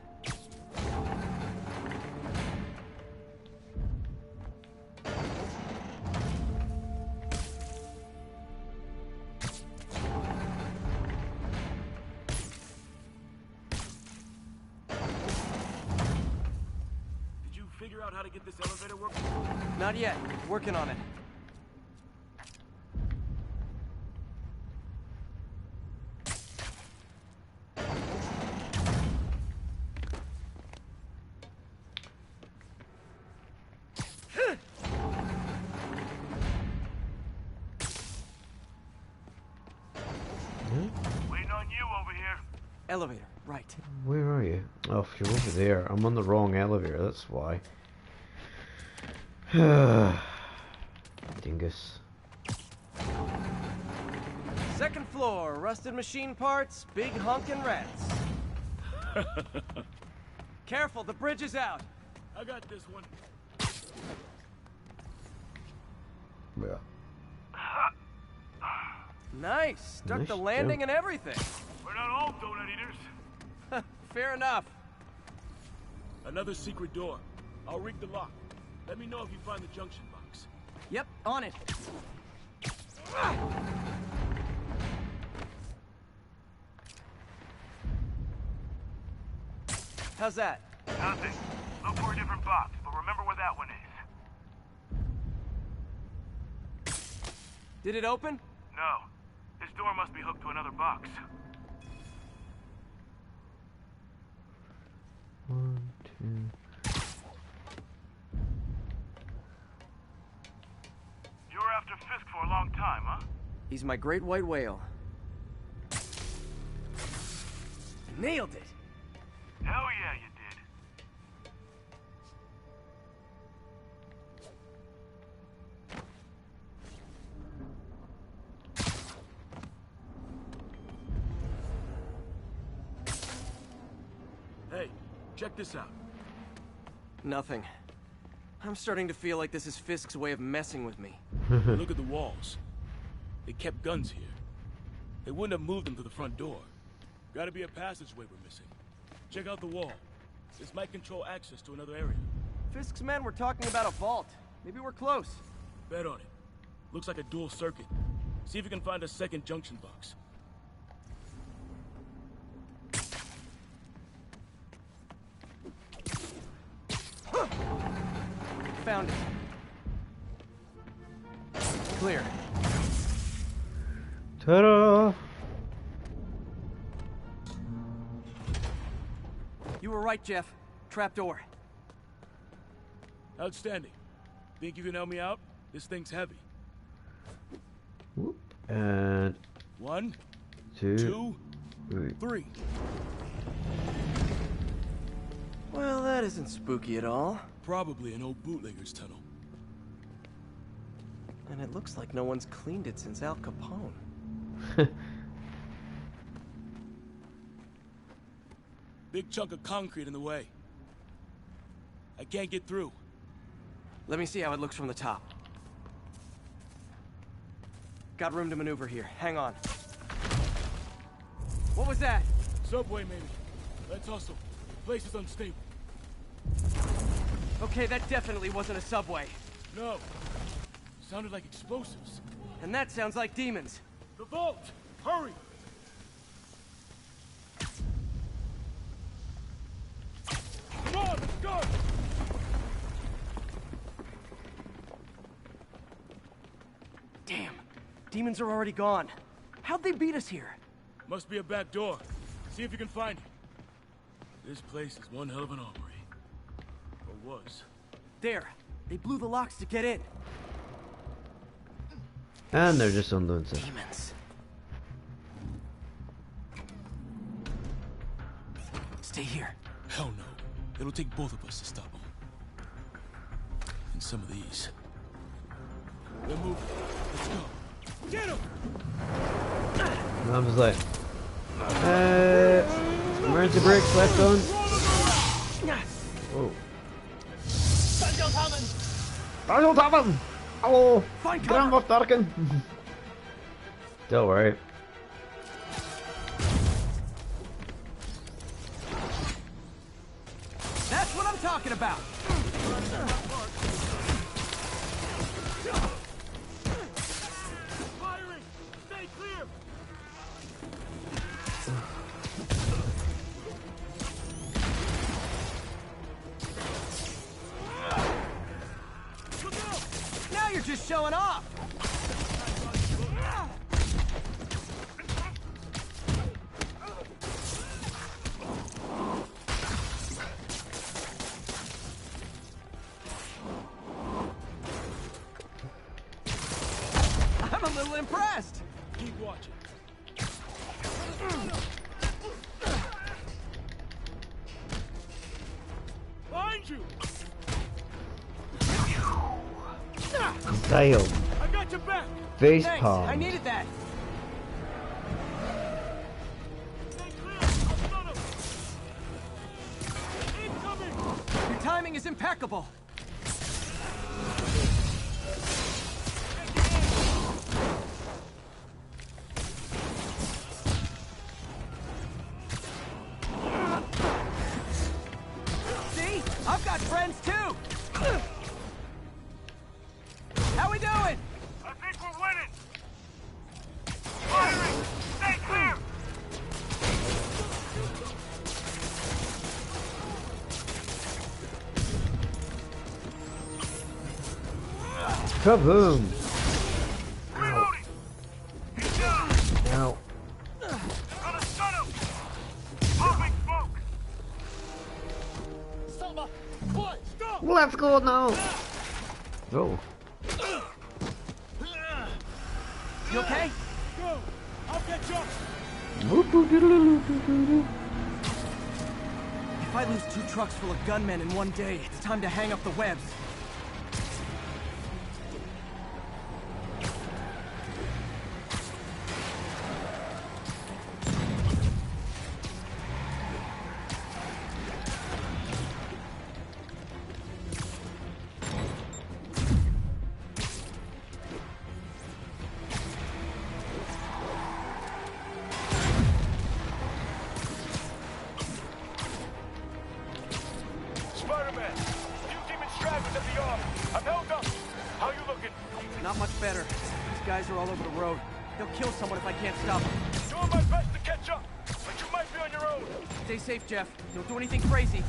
Did you figure out how to get this elevator working? Not yet. Working on it. Waiting on you over here. Elevator, right. Where are you? Oh, you're over there. I'm on the wrong elevator, that's why. Dingus. Second floor, rusted machine parts, big honkin' rats. Careful, the bridge is out. I got this one. Yeah. Nice. Stuck Nice the landing jump. and everything. We're not all donut eaters. Fair enough. Another secret door. I'll rig the lock. Let me know if you find the junction box. Yep, on it. How's that? Nothing. Look for a different box, but remember where that one is. Did it open? No. This door must be hooked to another box. 1, 2. You were after Fisk for a long time, huh? He's my great white whale. Nailed it. Hell yeah, you did. Hey, check this out. Nothing. I'm starting to feel like this is Fisk's way of messing with me. Look at the walls. They kept guns here. They wouldn't have moved them to the front door. Gotta be a passageway we're missing. Check out the wall. This might control access to another area. Fisk's men were talking about a vault. Maybe we're close. Bet on it. Looks like a dual circuit. See if you can find a second junction box. Found it. Clear. Ta-da! You were right, Jeff. Trapdoor. Outstanding. Think you can help me out? This thing's heavy. Whoop. And 1, 2, 2, 3. 3. Well, that isn't spooky at all. Probably an old bootlegger's tunnel. And it looks like no one's cleaned it since Al Capone. Big chunk of concrete in the way. I can't get through. Let me see how it looks from the top. Got room to maneuver here. Hang on. What was that? Subway, maybe. Let's hustle. Place is unstable. Okay, that definitely wasn't a subway. No. Sounded like explosives. And that sounds like demons. The vault! Hurry! Come on, let's go! Damn. Demons are already gone. How'd they beat us here? Must be a back door. See if you can find it. This place is one hell of an armory. Or was. There. They blew the locks to get in. And they're just unloading. Demons. Stay here. Hell no. It'll take both of us to stop them. And some of these. They're moving. Let's go. Get him! And I'm just like, emergency brakes, left on. Whoa. Starteltappen! Hallo! Brandwattarken! Don't worry. That's what I'm talking about. Firing! Stay clear! Now you're just showing off. I'm a little impressed. Keep watching. Find you! Style. I got your back! Face Thanks, palm. I needed that. Stay clear! I'll stun him! Incoming! Your timing is impeccable. See? I've got friends too. How we doing? I think we're winning! Firing! Stay clear! Kaboom! Reloading! He's down! Now, Gonna stun him! Popping smoke! Stop! What? Stop! let's go now! Oh. You okay? Go! I'll catch up! If I lose 2 trucks full of gunmen in one day, it's time to hang up the webs. Spiderman! Few demon stragglers at the arm! I'm held up! How you looking? Not much better. These guys are all over the road. They'll kill someone if I can't stop them. Doing my best to catch up, but you might be on your own! Stay safe, Jeff. Don't do anything crazy.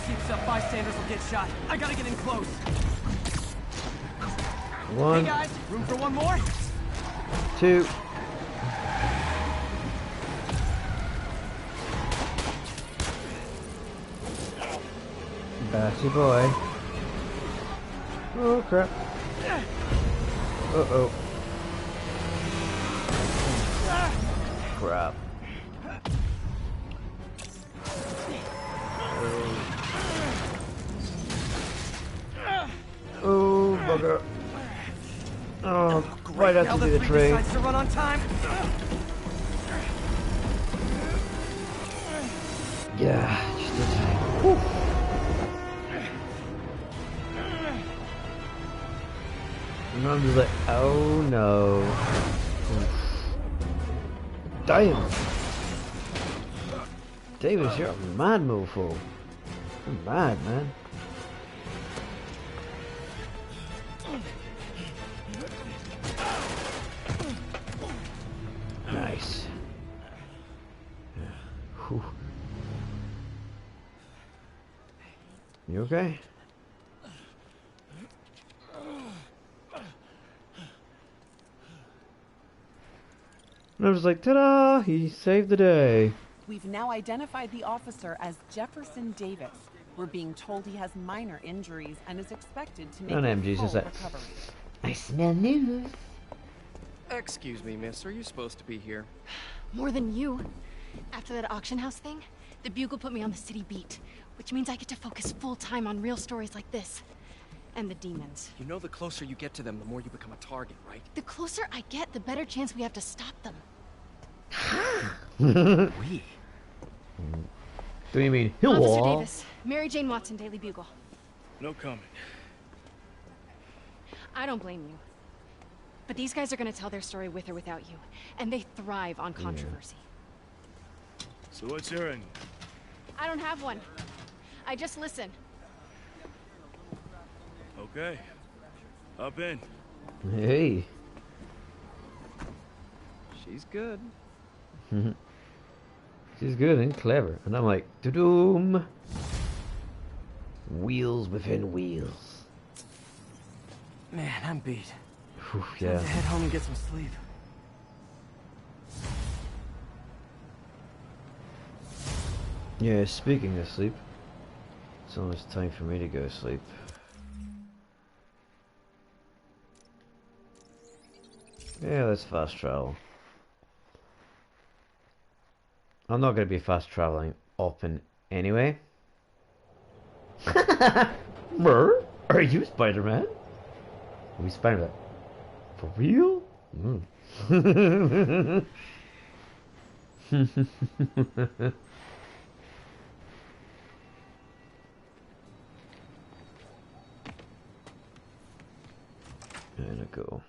Keeps up, bystanders will get shot. I gotta get in close. Hey One, guys, room for one more? 2. Bassy boy. Oh crap. Uh-oh. Crap. Oh, bugger. Oh, right Now have to the do the 3 trade. decides to run on time. Yeah, just in time. Whew. And I'm just like, oh no. Oof. Damn. Davis, you're a mad mofo. You're mad, man. You okay? And I was like, ta-da! He saved the day. We've now identified the officer as Jefferson Davis. We're being told he has minor injuries and is expected to make a full recovery. I smell news. Excuse me, miss. Are you supposed to be here? More than you. After that auction house thing, the Bugle put me on the city beat, which means I get to focus full time on real stories like this. And the demons. You know the closer you get to them, the more you become a target, right? The closer I get, the better chance we have to stop them. We? Do you mean Officer Davis, Mary Jane Watson, Daily Bugle. No comment. I don't blame you. But these guys are gonna tell their story with or without you. And they thrive on controversy. So what's your end? I don't have one. I just listen. Okay. Up in. Hey. She's good. She's good and clever. And I'm like, doom. Wheels within wheels. Man, I'm beat. Whew, yeah. Time to head home and get some sleep. Yeah, speaking of sleep, it's almost time for me to go to sleep. Yeah, let's fast travel. I'm not going to be fast traveling often anyway. Mer? Are you Spider-Man? Are we Spider-Man? For real? Mm. And I go.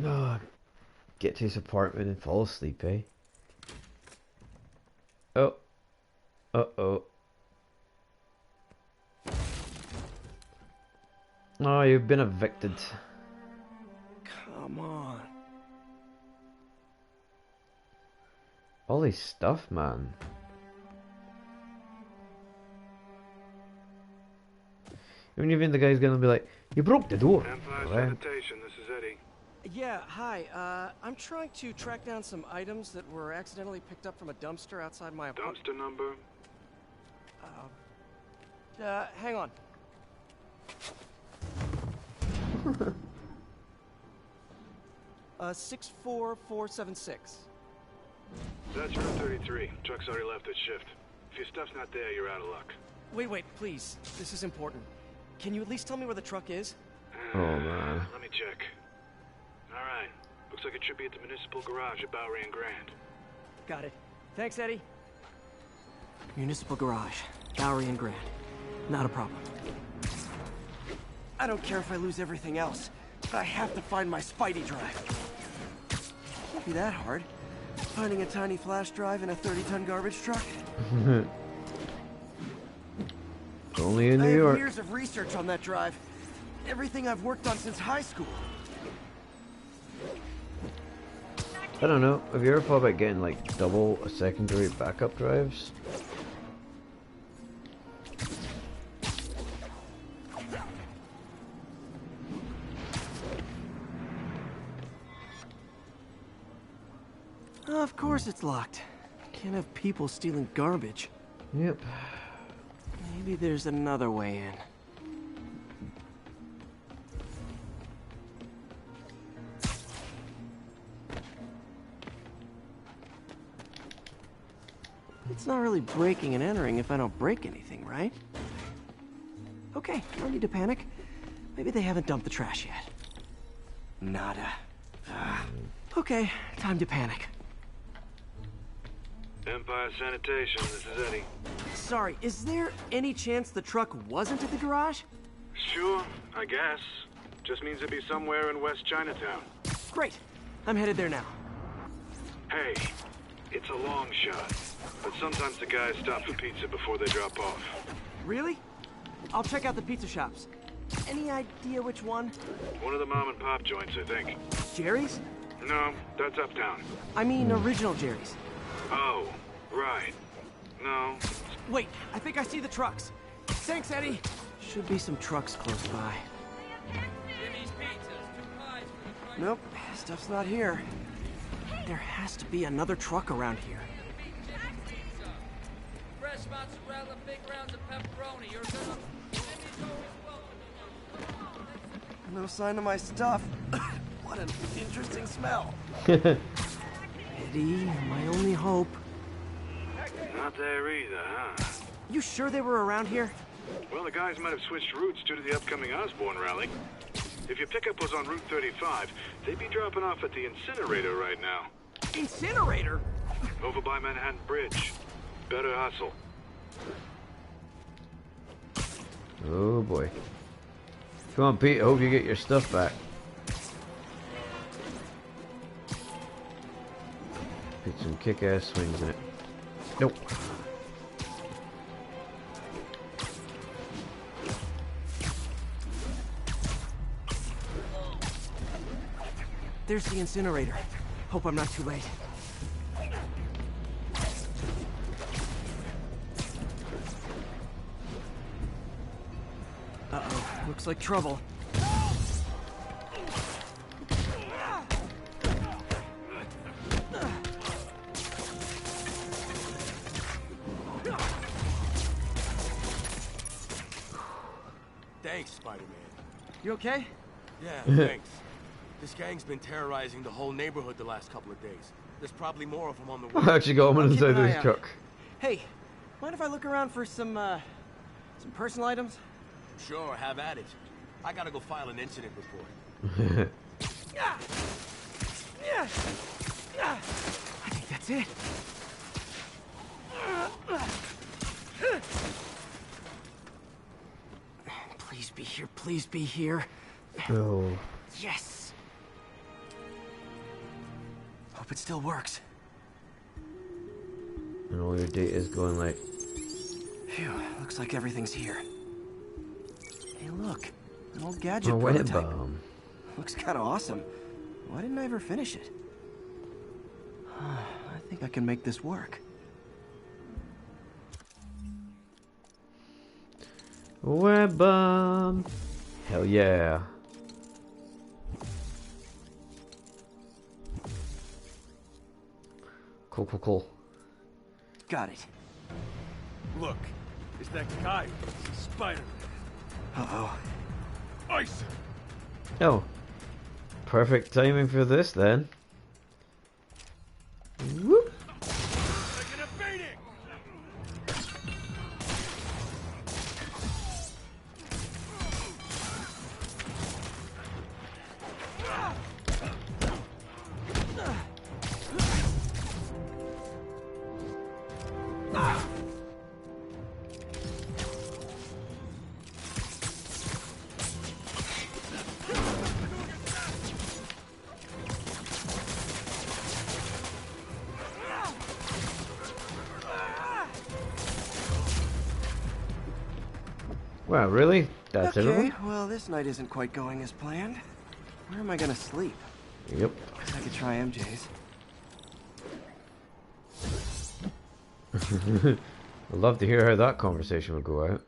Oh, get to his apartment and fall asleep, eh? Oh. Uh-oh. Oh, you've been evicted. Come on. All this stuff, man. Even the guy's gonna be like, you broke the door. Empire Right? Sanitation, this is Eddie. Yeah, hi. I'm trying to track down some items that were accidentally picked up from a dumpster outside my apartment. Dumpster number? Hang on. Uh, 64476. That's room 33. Truck's already left its shift. If your stuff's not there, you're out of luck. Wait, please. This is important. Can you at least tell me where the truck is? Oh, man. Let me check. Alright. Looks like it should be at the municipal garage at Bowery and Grand. Got it. Thanks, Eddie. Municipal garage. Bowery and Grand. Not a problem. I don't care if I lose everything else, but I have to find my Spidey drive. Can't be that hard. Finding a tiny flash drive in a 30-ton garbage truck. Only in New I have York. years of research on that drive. Everything I've worked on since high school. I don't know. Have you ever thought about getting like double secondary backup drives? Of course it's locked. Can't have people stealing garbage. Yep. Maybe there's another way in. It's not really breaking and entering if I don't break anything, right? Okay, no need to panic. Maybe they haven't dumped the trash yet. Nada. Okay, time to panic. Empire Sanitation, this is Eddie. Sorry, is there any chance the truck wasn't at the garage? Sure, I guess. Just means it'd be somewhere in West Chinatown. Great. I'm headed there now. Hey, it's a long shot, but sometimes the guys stop for pizza before they drop off. Really? I'll check out the pizza shops. Any idea which one? One of the mom and pop joints, I think. Jerry's? No, that's uptown. I mean, original Jerry's. Oh, right. No. Wait, I think I see the trucks. Thanks, Eddie. Should be some trucks close by. Nope, stuff's not here. There has to be another truck around here. Fresh mozzarella, big rounds of pepperoni. You're No sign of my stuff. What an interesting smell. Eddie, my only hope. Not there either, huh? You sure they were around here? Well, the guys might have switched routes due to the upcoming Osborne rally. If your pickup was on Route 35, they'd be dropping off at the incinerator right now. Incinerator? Over by Manhattan Bridge. Better hustle. Oh boy. Come on, Pete. I hope you get your stuff back. Put some kick-ass swings in it. Nope. There's the incinerator. Hope I'm not too late. Uh-oh. Looks like trouble. Thanks, Spider-Man. You okay? Yeah, thanks. This gang's been terrorizing the whole neighborhood the last couple of days. There's probably more of them on the way. I actually got him I'll keep inside an eye this out. truck. Hey, mind if I look around for some personal items? Sure, have at it. I gotta go file an incident report. I think that's it. Please be here, please be here. Oh. Yes! Hope it still works. And all your data is going like... Phew, looks like everything's here. Hey look, an old gadget a web prototype. bomb. Looks kinda awesome. Why didn't I ever finish it? I think I can make this work. Web bomb. Hell yeah. Cool, cool, cool. Got it. Look, it's that guy, Spiderman. Uh-oh. Ice him. Oh. Perfect timing for this then. Whoop. Taking a beating. Wow, really? That's Okay, everyone? well this night isn't quite going as planned. Where am I gonna sleep? Yep. Guess I could try MJ's. I'd love to hear how that conversation would go out.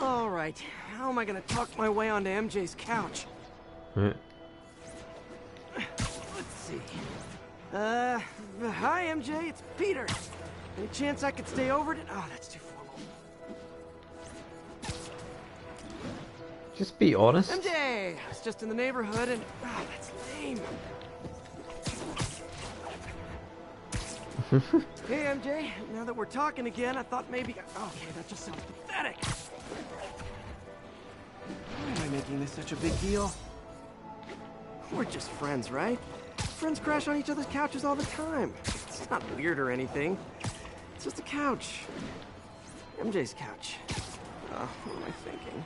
Alright, how am I gonna talk my way onto MJ's couch? Huh? Let's see. Hi MJ, it's Peter. Any chance I could stay over to... Oh, that's too formal. Just be honest. MJ! I was just in the neighborhood and... Oh, that's lame. Hey MJ, now that we're talking again, I thought maybe... Okay, that just sounds pathetic. Why am I making this such a big deal? We're just friends, right? Friends crash on each other's couches all the time. It's not weird or anything. It's just a couch. MJ's couch. Oh, what am I thinking?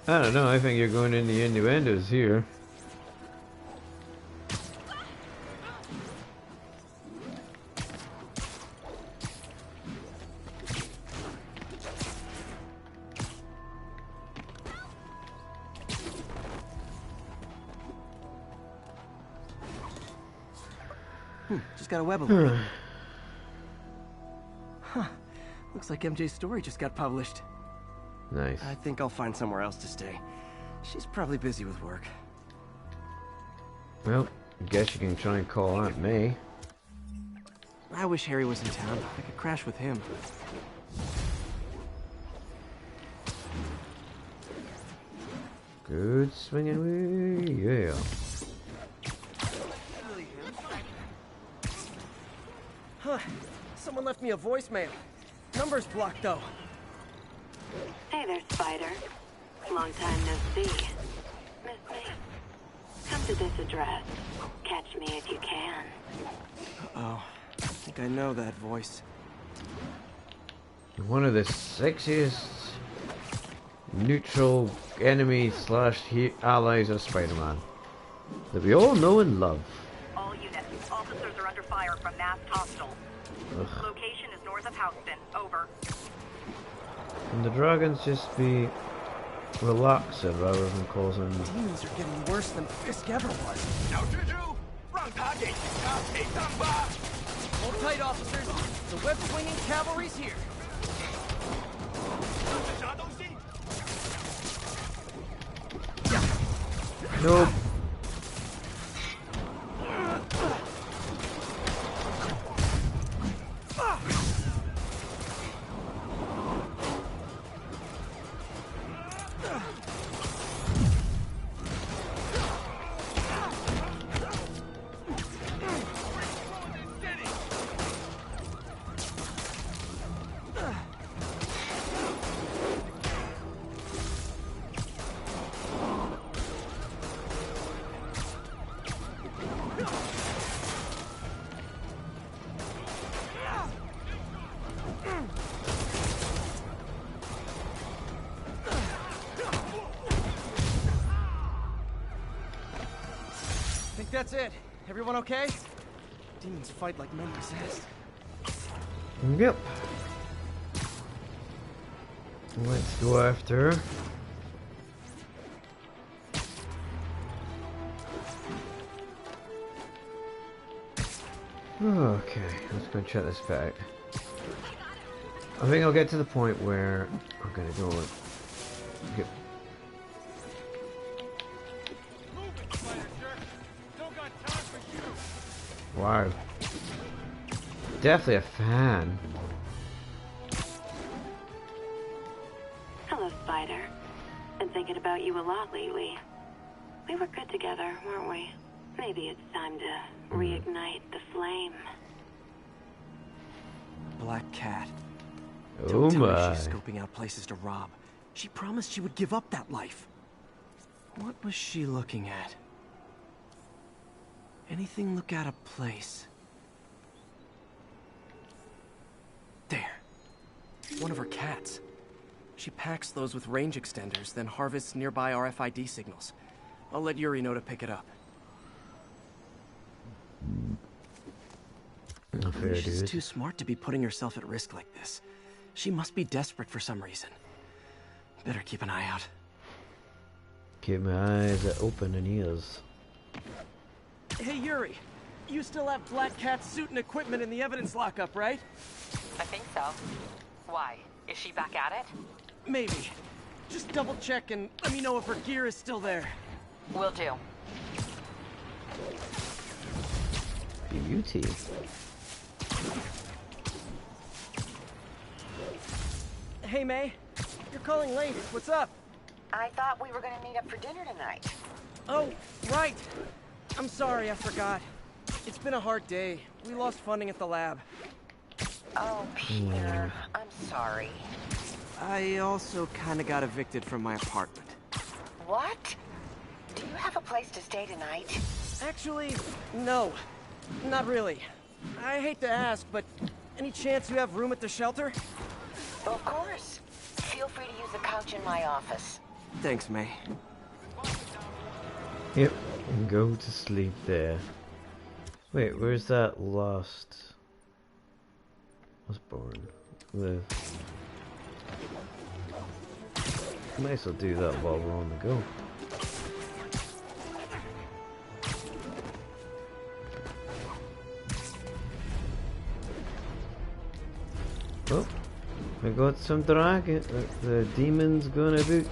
I don't know, I think you're going in the innuendos here. Just got a web alert. Huh. Looks like MJ's story just got published. Nice. I think I'll find somewhere else to stay. She's probably busy with work. Well, I guess you can try and call Aunt May. I wish Harry was in town. I could crash with him. Good swinging way, yeah. Huh. Someone left me a voicemail. Number's blocked, though. Hey there, Spider. Long time no see. Miss me? Come to this address. Catch me if you can. Uh-oh. I think I know that voice. One of the sexiest neutral enemy slash allies of Spider-Man that we all know and love. All units, officers are under fire from masked hostiles. Location is north of Houston. Over. Can the dragons just be relaxing rather than causing... Demons are getting worse than Fisk ever was. Hold tight, officers. The web-swinging cavalry's here. Nope. That's it. Everyone okay? Demons fight like men possessed. Yep. Let's go after her. Okay, let's go check this bit out. I think I'll get to the point where I'm gonna go and get. Wow. Definitely a fan. Hello, Spider. Been thinking about you a lot lately. We were good together, weren't we? Maybe it's time to reignite the flame. Black Cat. Oh Don't tell my. me she's scoping out places to rob. She promised she would give up that life. What was she looking at? Anything look out of place? There. One of her cats. She packs those with range extenders, then harvests nearby RFID signals. I'll let Yuri know to pick it up. She's too smart to be putting herself at risk like this. She must be desperate for some reason. Better keep an eye out. Keep my eyes open and ears. Hey, Yuri. You still have Black Cat's suit and equipment in the evidence lockup, right? I think so. Why? Is she back at it? Maybe. Just double check and let me know if her gear is still there. Will do. Beauty. Hey, May. You're calling late. What's up? I thought we were going to meet up for dinner tonight. Oh, right. I'm sorry, I forgot. It's been a hard day. We lost funding at the lab. Oh, Peter. I'm sorry. I also kind of got evicted from my apartment. What? Do you have a place to stay tonight? Actually, no. Not really. I hate to ask, but any chance you have room at the shelter? Of course. Feel free to use the couch in my office. Thanks, May. Yep, and go to sleep there. Wait, where's that last... was born? Live. Might as well do that while we're on the go. Oh, we got some dragon. The demon's gonna boot.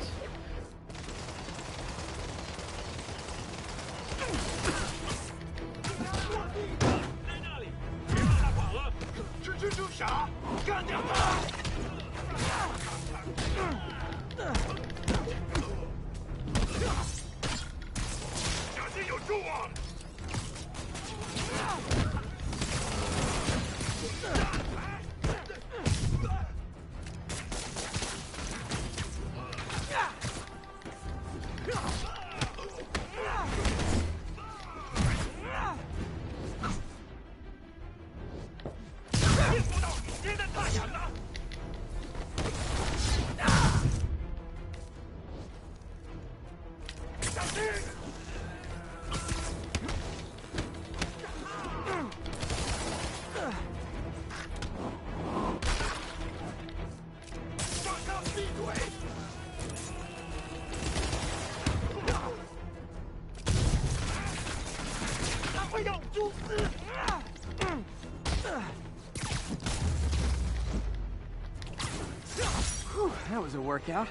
Whew, that was a workout.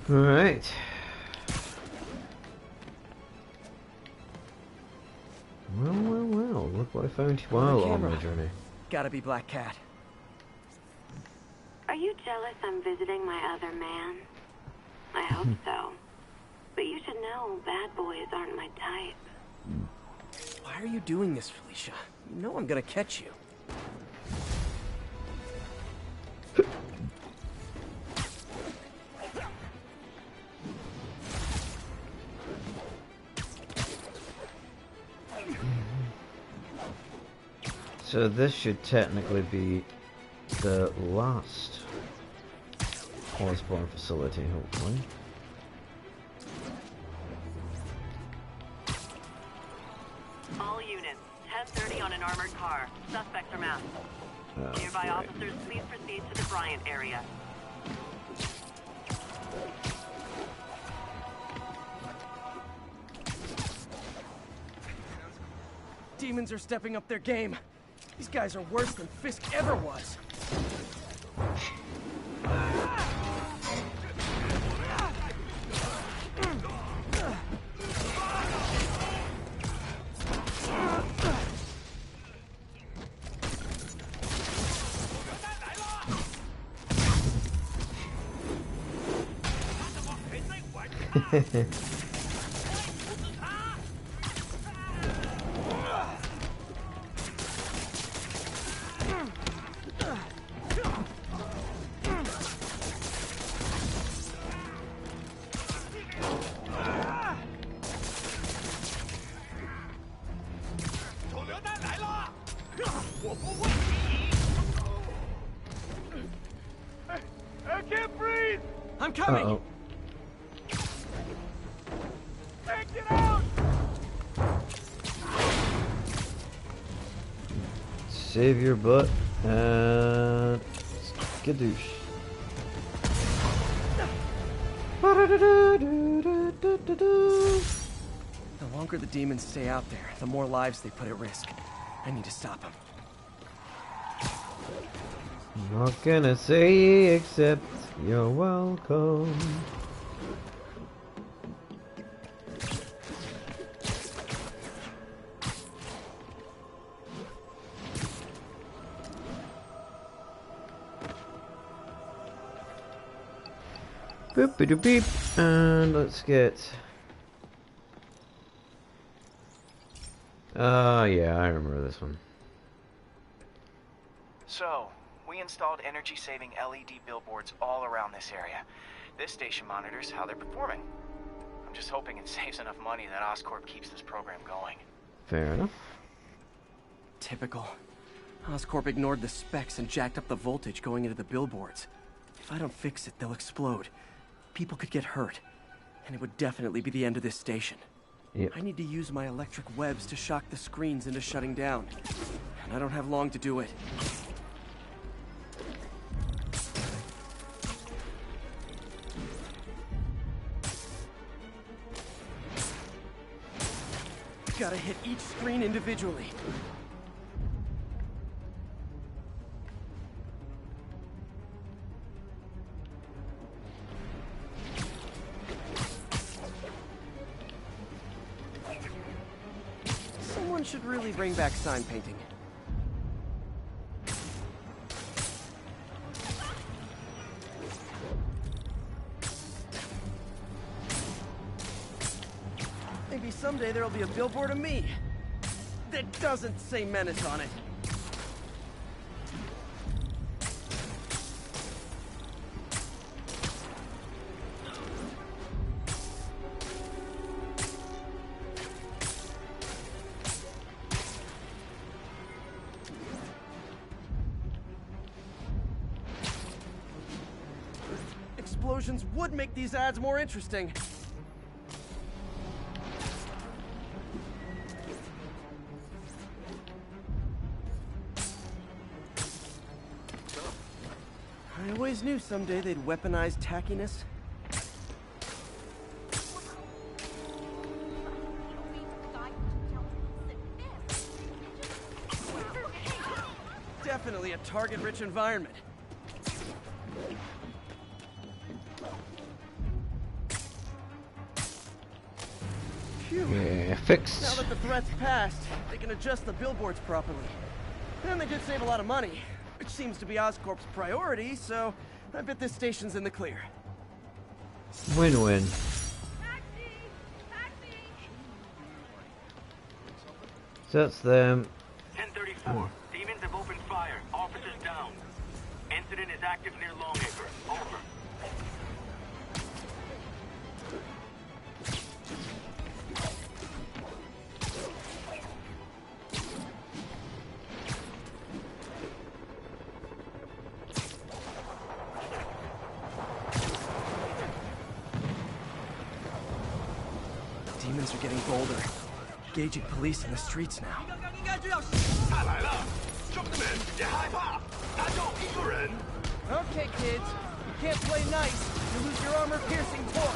All right. Well. Look what I found while on my journey. Gotta be Black Cat. Are you jealous I'm visiting my other man? I hope so. But you should know bad boys aren't my type. Why are you doing this, Felicia? You know I'm gonna catch you. So this should technically be the last Osborne facility, hopefully. All units, 10:30 on an armored car. Suspects are masked. Nearby great. officers, please proceed to the Bryant area. Demons are stepping up their game. These guys are worse than Fisk ever was. I can't breathe! I'm coming! Uh-oh. Hey, get out! Save your butt and skadoosh. The longer the demons stay out there, the more lives they put at risk. I need to stop them. Not gonna say except you're welcome. Boop beep, and let's get. Yeah, I remember this one. So, we installed energy-saving LED billboards all around this area. This station monitors how they're performing. I'm just hoping it saves enough money that Oscorp keeps this program going. Fair enough. Typical. Oscorp ignored the specs and jacked up the voltage going into the billboards. If I don't fix it, they'll explode. People could get hurt. And it would definitely be the end of this station. Yep. I need to use my electric webs to shock the screens into shutting down. And I don't have long to do it. Gotta hit each screen individually. Someone should really bring back sign painting. Maybe someday there'll be a billboard of me that doesn't say Menace on it. Explosions would make these ads more interesting. I always knew someday they'd weaponize tackiness. Definitely a target-rich environment. Phew. Yeah, fixed. Now that the threat's passed, they can adjust the billboards properly. And they did save a lot of money, which seems to be Oscorp's priority, so I bet this station's in the clear. Win-win. So that's them. 1034. Demons have opened fire. Officers down. Incident is active near Longacre. Over. Demons are getting bolder. Gauging police in the streets now. Okay, kids. You can't play nice. You lose your armor-piercing torch.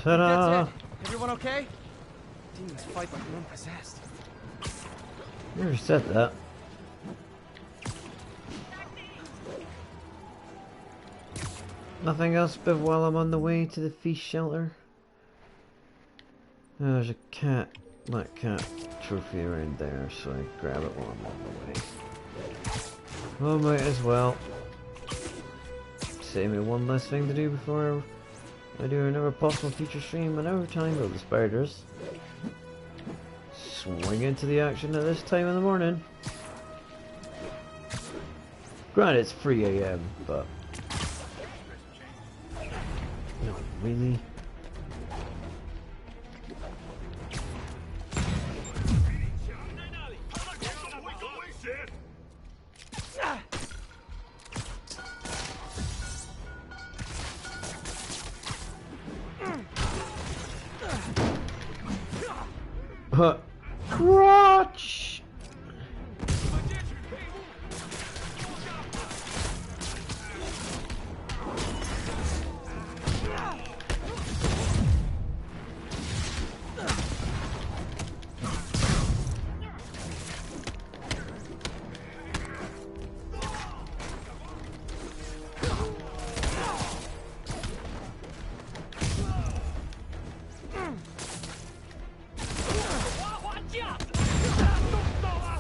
Ta-da! That's it. Everyone okay? Demons fight like men possessed. You never said that. Nothing else but while I'm on the way to the feast shelter. Oh, there's a black cat trophy around there, so I grab it while I'm on the way. Well, might as well. Save me one less thing to do before I do another possible future stream another time of the spiders. Swing into the action at this time in the morning. Granted, it's 3 AM, but not really. Crotch!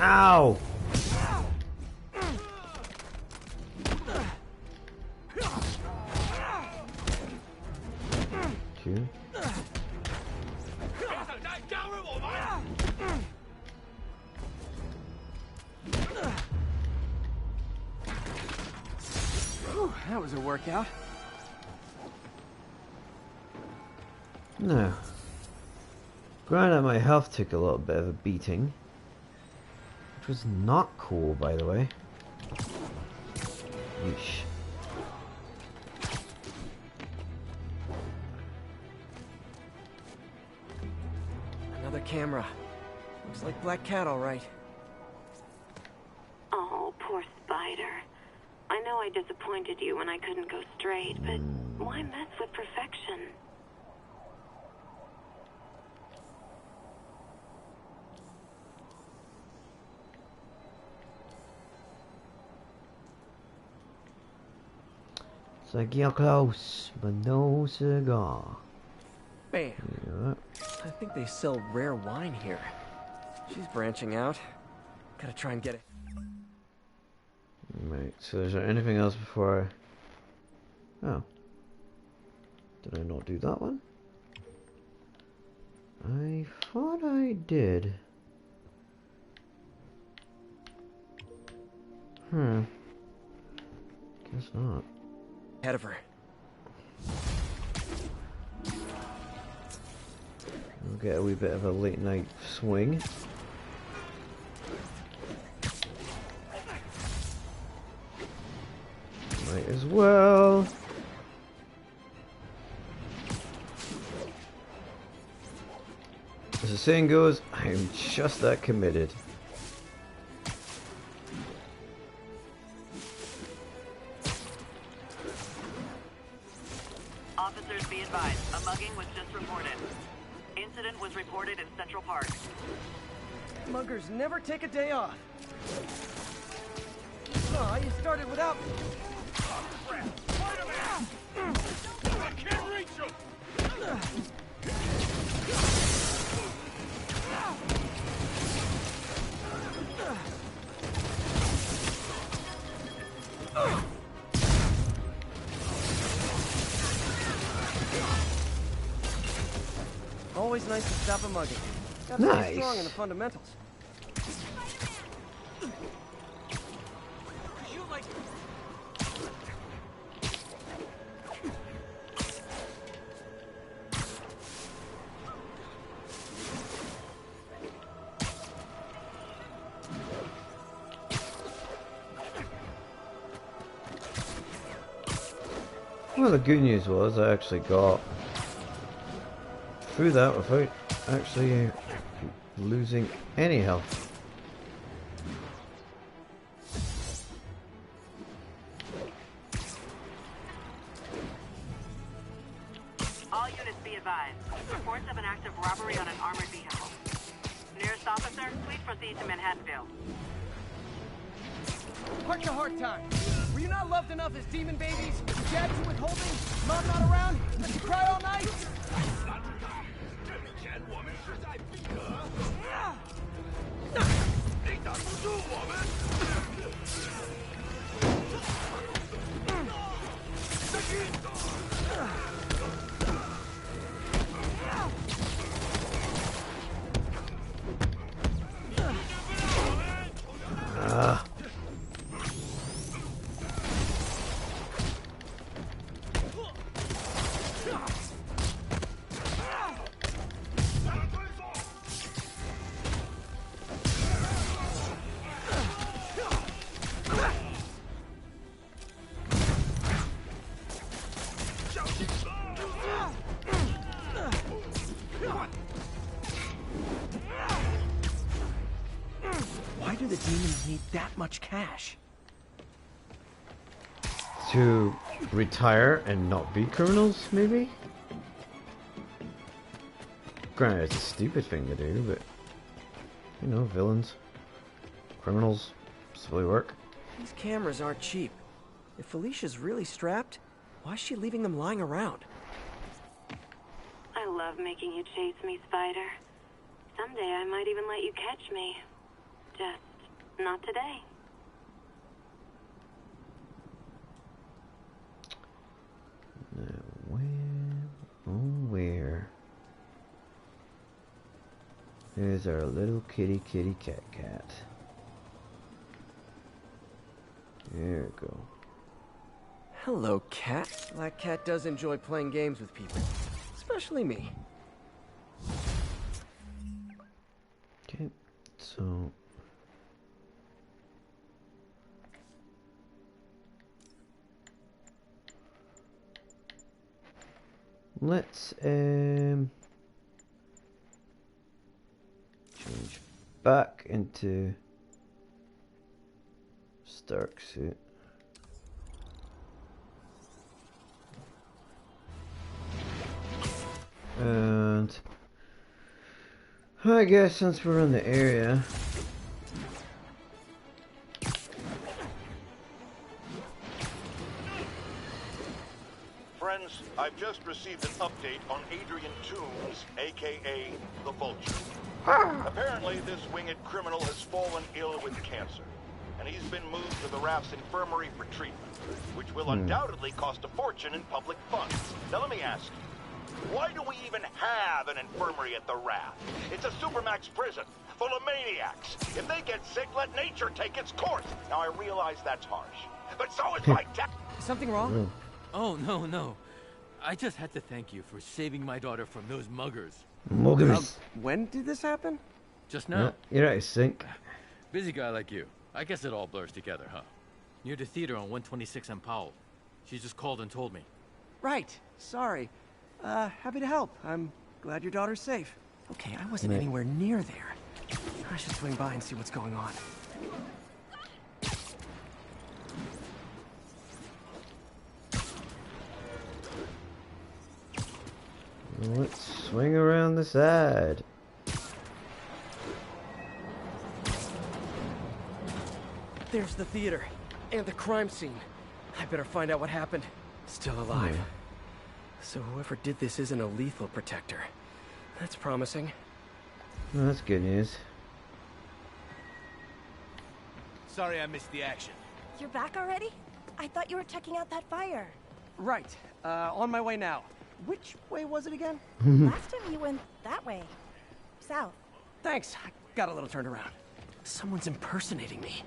Ow! Two. Whew, that was a workout. No. Granted, my health took a little bit of a beating, which was not cool, by the way. Yeesh. Another camera. Looks like Black Cat, all right. Oh, poor Spider. I know I disappointed you when I couldn't go straight, but why mess with perfection? It's like you're close, but no cigar. Bam. Yeah. I think they sell rare wine here. She's branching out. Gotta try and get it. Right, so is there anything else before I... Oh. Did I not do that one? I thought I did. Guess not. Ahead of her. We'll get a wee bit of a late night swing. Might as well. As the saying goes, I'm just that committed. Officers be advised, a mugging was just reported. Incident was reported in Central Park. Muggers never take a day off. Oh, you started without me. Oh, crap! Spider-Man! I can't reach him! Always nice to stop a mugging. Gotta stay strong in the fundamentals. Well, the good news was I actually got through that without actually losing any health. All units be advised. Reports of an active robbery on an armored vehicle. Nearest officer, please proceed to Manhattanville. Heart to heart time. Were you not loved enough as demon babies? Dad too withholding? Mom not around? Let you cry all night? Why do the demons need that much cash? To retire and not be criminals, maybe? Granted, it's a stupid thing to do, but you know, villains, criminals, silly work. These cameras aren't cheap. If Felicia's really strapped, why is she leaving them lying around? I love making you chase me, Spider. Someday I might even let you catch me. Just Not today. Now, where? Here's our little kitty cat. There we go. Hello, cat. Black cat does enjoy playing games with people. Especially me. Okay, so... let's, change back into Stark suit. And I guess since we're in the area, Friends, I've just received an update on Adrian Toombs, aka the Vulture. Apparently, this winged criminal has fallen ill with cancer, and he's been moved to the Raft's infirmary for treatment, which will undoubtedly cost a fortune in public funds. Now let me ask you, why do we even have an infirmary at the Raft? It's a supermax prison, full of maniacs. If they get sick, let nature take its course. Now I realize that's harsh, but so is my dad. Something wrong? Oh, no. I just had to thank you for saving my daughter from those muggers. When did this happen? Just now. You're out of sync. Busy guy like you. I guess it all blurs together, huh? Near the theater on 126 and Powell. She just called and told me. Right. Sorry. Happy to help. I'm glad your daughter's safe. Okay, I wasn't anywhere near there. I should swing by and see what's going on. Let's swing around the side. There's the theater and the crime scene. I better find out what happened. Still alive. So whoever did this isn't a lethal protector. That's promising. Well, that's good news. Sorry I missed the action. You're back already? I thought you were checking out that fire. Right. On my way now. Which way was it again? Last time you went that way. South. Thanks. I got a little turned around. Someone's impersonating me.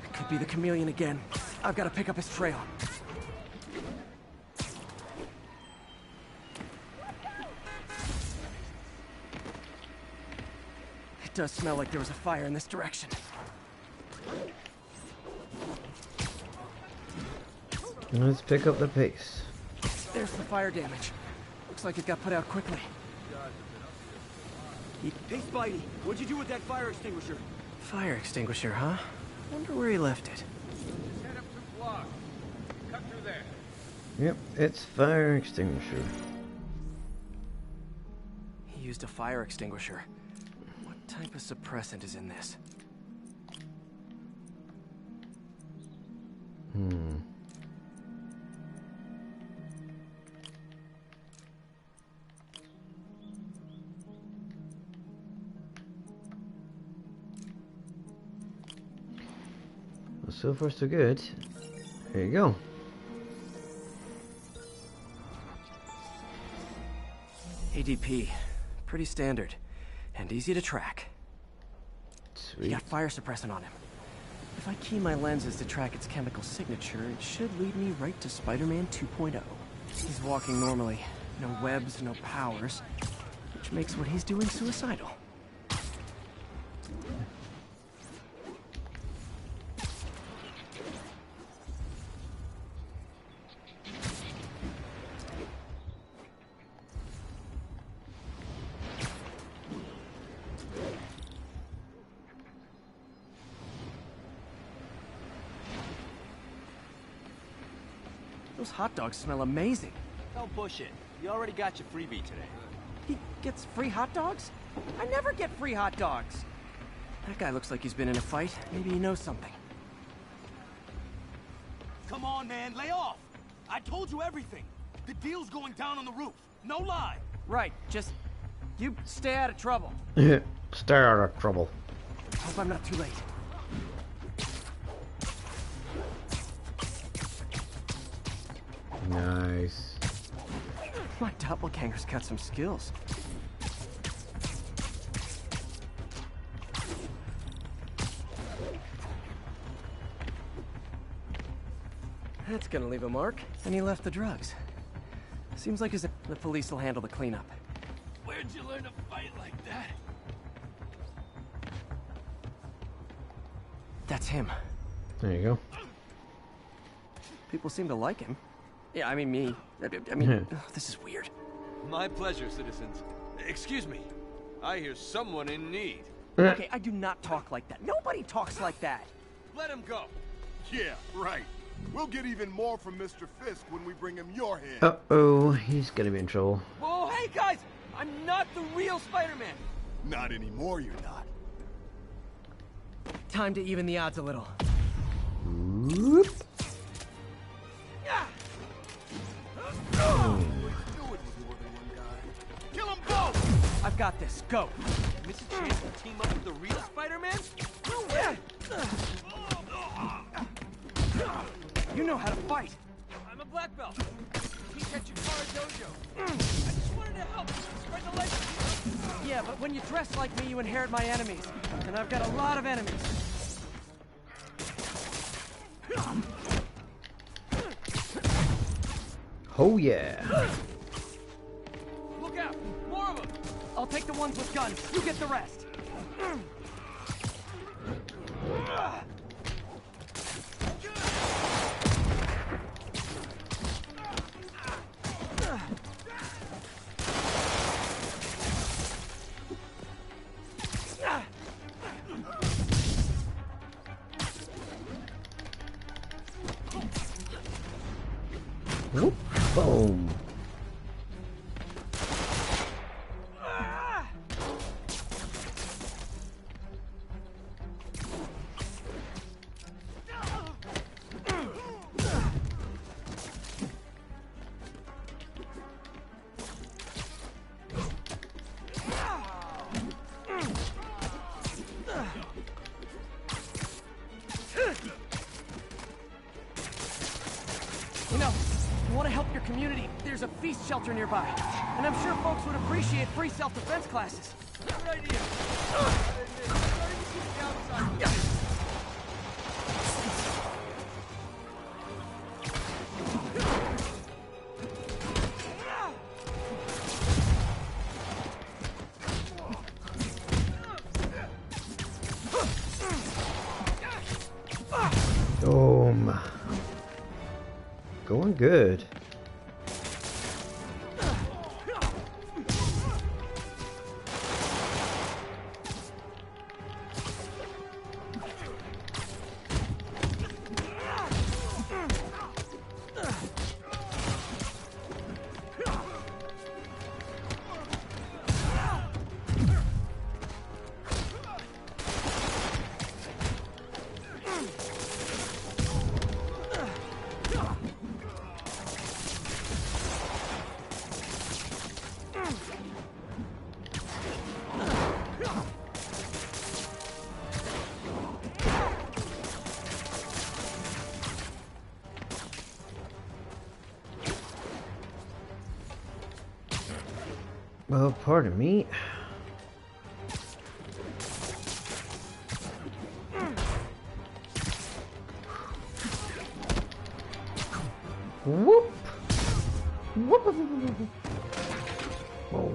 It could be the chameleon again. I've got to pick up his trail. It does smell like there was a fire in this direction. Let's pick up the pace. There's the fire damage. Looks like it got put out quickly. Hey, Spidey, what'd you do with that fire extinguisher? Fire extinguisher, huh? Wonder where he left it. Just head up 2 blocks. Cut through there. Yep, it's fire extinguisher. He used a fire extinguisher. What type of suppressant is in this? So far so good. There you go. ADP. Pretty standard. And easy to track. Sweet. He got fire suppressant on him. If I key my lenses to track its chemical signature, it should lead me right to Spider-Man 2.0. He's walking normally. No webs, no powers. Which makes what he's doing suicidal. Those hot dogs smell amazing. Don't push it. You already got your freebie today. He gets free hot dogs? I never get free hot dogs. That guy looks like he's been in a fight. Maybe he knows something. Come on, man, lay off. I told you everything. The deal's going down on the roof. No lie. Right, just... you stay out of trouble. Stay out of trouble. Hope I'm not too late. Nice. My doppelganger's got some skills. That's gonna leave a mark. And he left the drugs. Seems like the police will handle the cleanup. Where'd you learn to fight like that? That's him. There you go. People seem to like him. Yeah, I mean me. I mean, this is weird. My pleasure, citizens. Excuse me. I hear someone in need. Okay, I do not talk like that. Nobody talks like that. Let him go. Yeah, right. We'll get even more from Mr. Fisk when we bring him your head. Uh-oh, he's gonna be in trouble. Whoa, hey guys! I'm not the real Spider-Man. Not anymore, you're not. Time to even the odds a little. Whoop. Kill them both! I've got this. Go. Miss a chance to team up with the real Spider-Man? No way! You know how to fight. I'm a black belt. Teach at Chikara Dojo. I just wanted to help spread the legend. Yeah, but when you dress like me, you inherit my enemies. And I've got a lot of enemies. Oh yeah. Look out! More of them! I'll take the ones with guns. You get the rest. Whoop. Boom. You know, you want to help your community, there's a feast shelter nearby. And I'm sure folks would appreciate free self-defense classes. Good idea. Boom. Going good. Well, pardon me. Whoop! Whoop! Oh,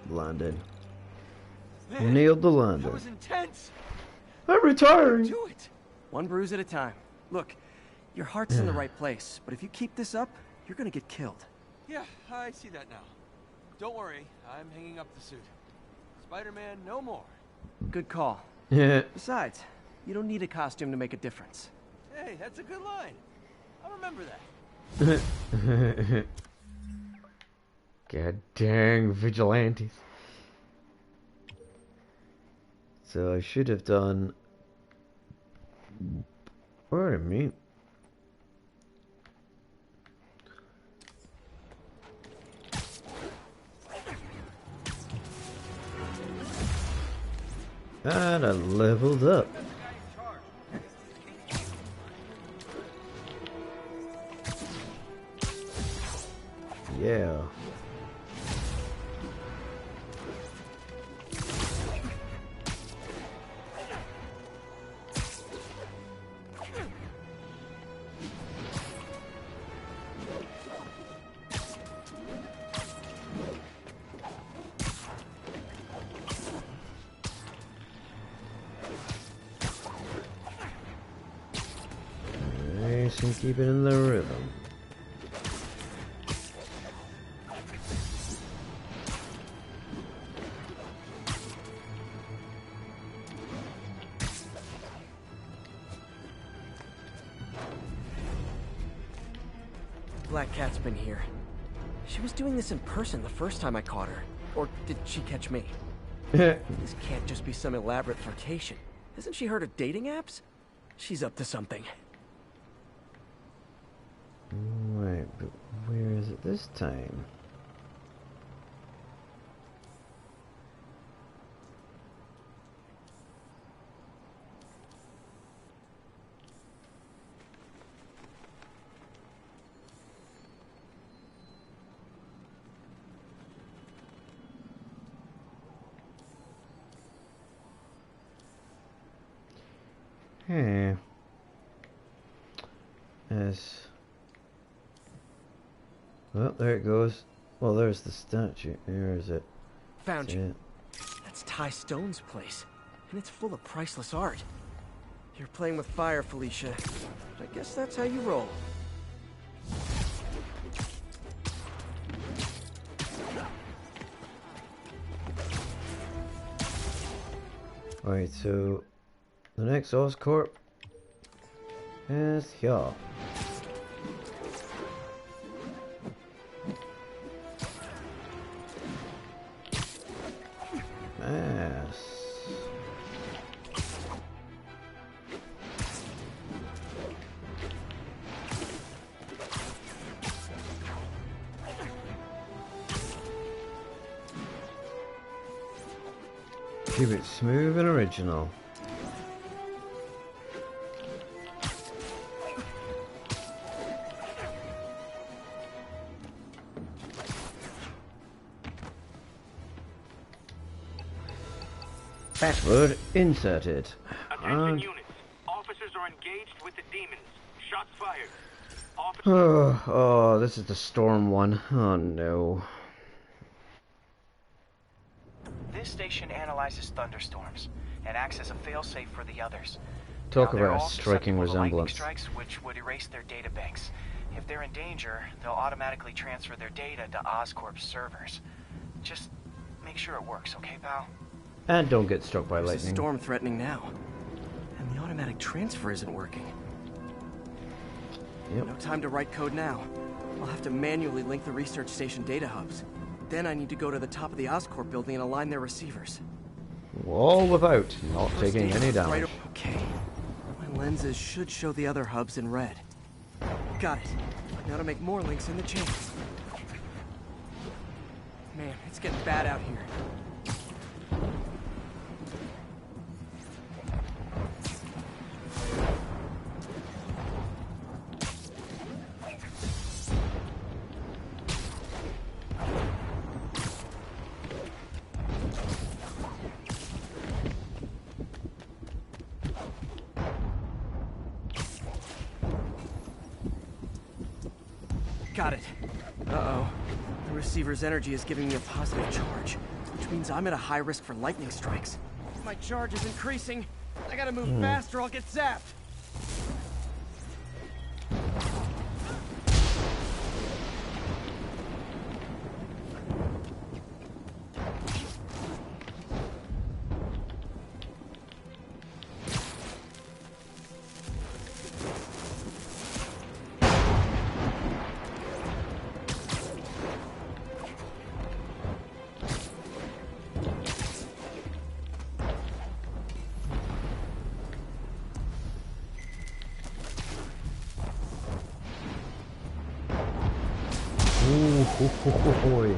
landed. Man, nailed the landing. That was intense. I'm retiring. Do it. One bruise at a time. Look, your heart's in the right place, but if you keep this up, you're gonna get killed. Yeah, I see that now. Don't worry, I'm hanging up the suit. Spider-Man, no more. Good call. Yeah. Besides, you don't need a costume to make a difference. Hey, that's a good line. I'll remember that. God dang vigilantes. So I should have done... Pardon me. And I leveled up. Yeah. Nice and keep it in the rhythm. Black Cat's been here. She was doing this in person the first time I caught her. Or did she catch me? This can't just be some elaborate flirtation. Hasn't she heard of dating apps? She's up to something. Wait, but where is it this time? Hey. Yes. Well, there it goes. Well, there's the statue. Where is it? Found you. That's Ty Stone's place, and it's full of priceless art. You're playing with fire, Felicia. I guess that's how you roll. Alright, so the next Oscorp is here. Nice. Keep it smooth and original. Password inserted. Attention units. Officers are engaged with the demons. Shots fired. Oh, this is the storm one. Oh no. This station analyzes thunderstorms and acts as a failsafe for the others. Talk Now, they're about a all striking susceptible to lightning resemblance. strikes, which would erase their data banks. If they're in danger, they'll automatically transfer their data to Oscorp's servers. Just make sure it works, okay, pal? And don't get struck by There's lightning. a storm threatening now, and the automatic transfer isn't working. Yep. No time to write code now. I'll have to manually link the research station data hubs. Then I need to go to the top of the Oscorp building and align their receivers. All without not taking any damage. Right, okay. My lenses should show the other hubs in red. Got it. Now to make more links in the chain. Man, it's getting bad out here. Got it. Uh-oh. The receiver's energy is giving me a positive charge, which means I'm at a high risk for lightning strikes. My charge is increasing. I gotta move faster, I'll get zapped. Ooh, ho, ho, ho, ho.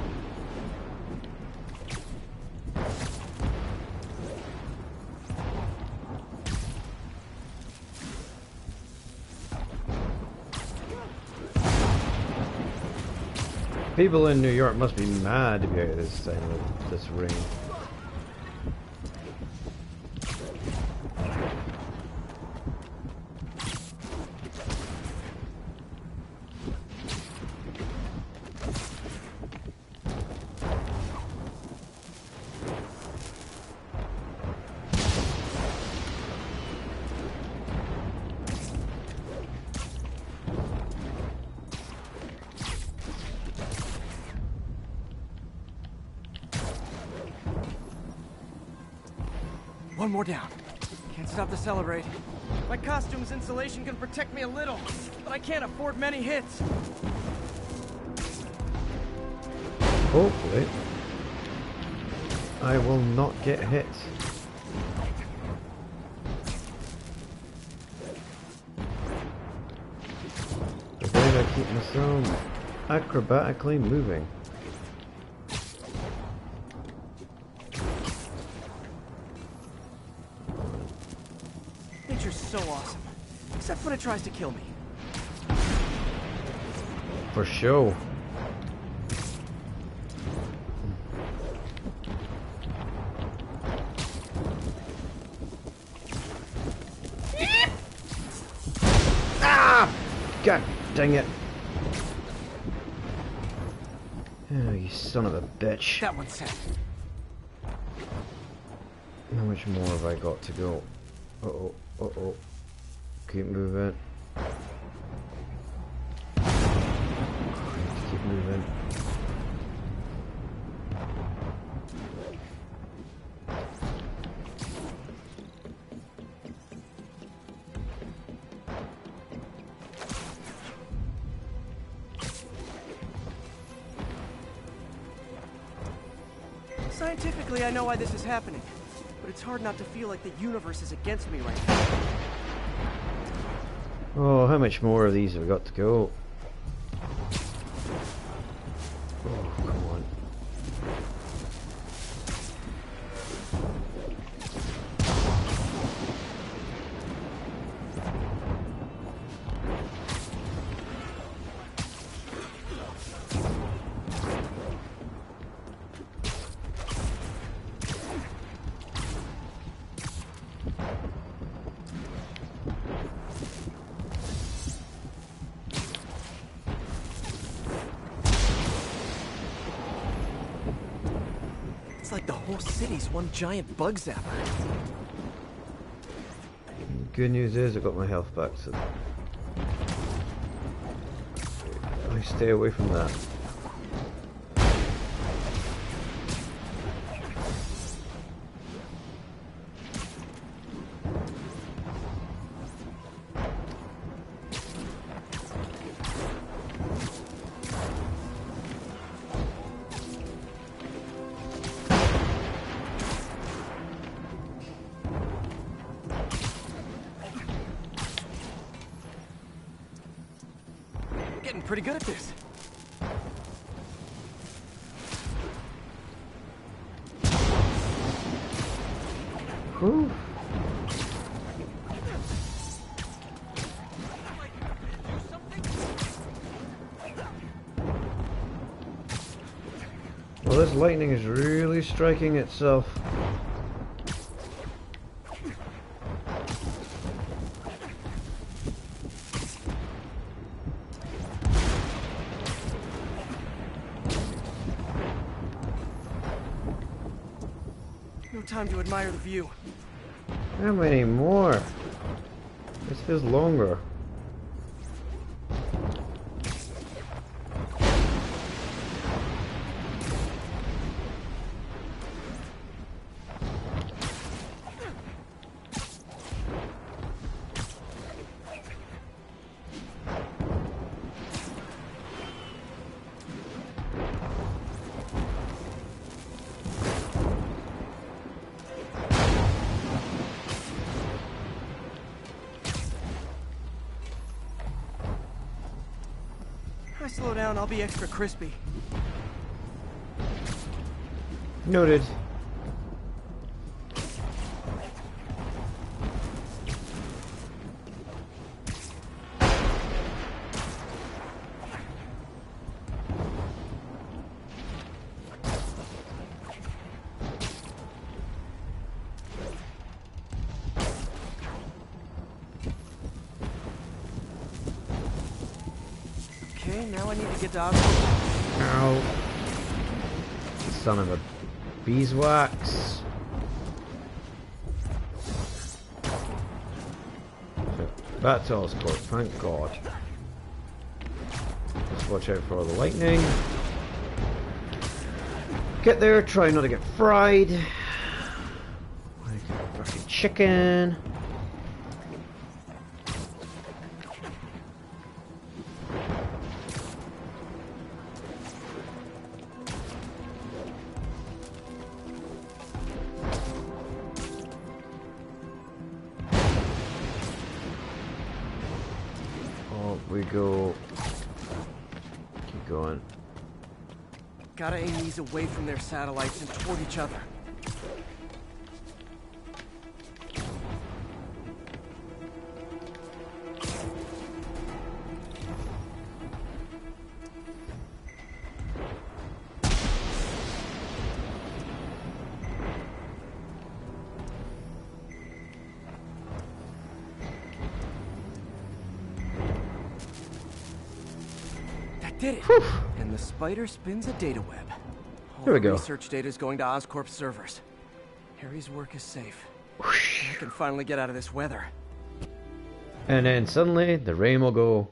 People in New York must be mad to be out of this time of this rain. One more down. Can't stop to celebrate. My costume's insulation can protect me a little, but I can't afford many hits. Hopefully, I will not get hit. But then I keep myself acrobatically moving. Nature's so awesome, except when it tries to kill me. For show. Ah! God dang it. Oh, you son of a bitch. That one's set. How much more have I got to go? Uh-oh, uh-oh. Keep moving. Keep moving. Scientifically, I know why this is happening, but it's hard not to feel like the universe is against me right now. Oh, how much more of these have we got to go? Oh, come on. It's like the whole city's one giant bug zapper. Good news is I got my health back, so I stay away from that. Getting pretty good at this. Whew. Well, this lightning is really striking itself. No time to admire the view. How many more? This feels longer. If I slow down, I'll be extra crispy. Noted. now I need to get to Ow. Son of a beeswax. Back to Oscorp, thank God. Just watch out for all the lightning. Get there, try not to get fried. Like a fucking chicken. We go. Keep going. Gotta aim these away from their satellites and toward each other. Did it! Whew. And the spider spins a data web. All Here we go. Research data is going to Oscorp servers. Harry's work is safe. I can finally get out of this weather. And then suddenly the rain will go.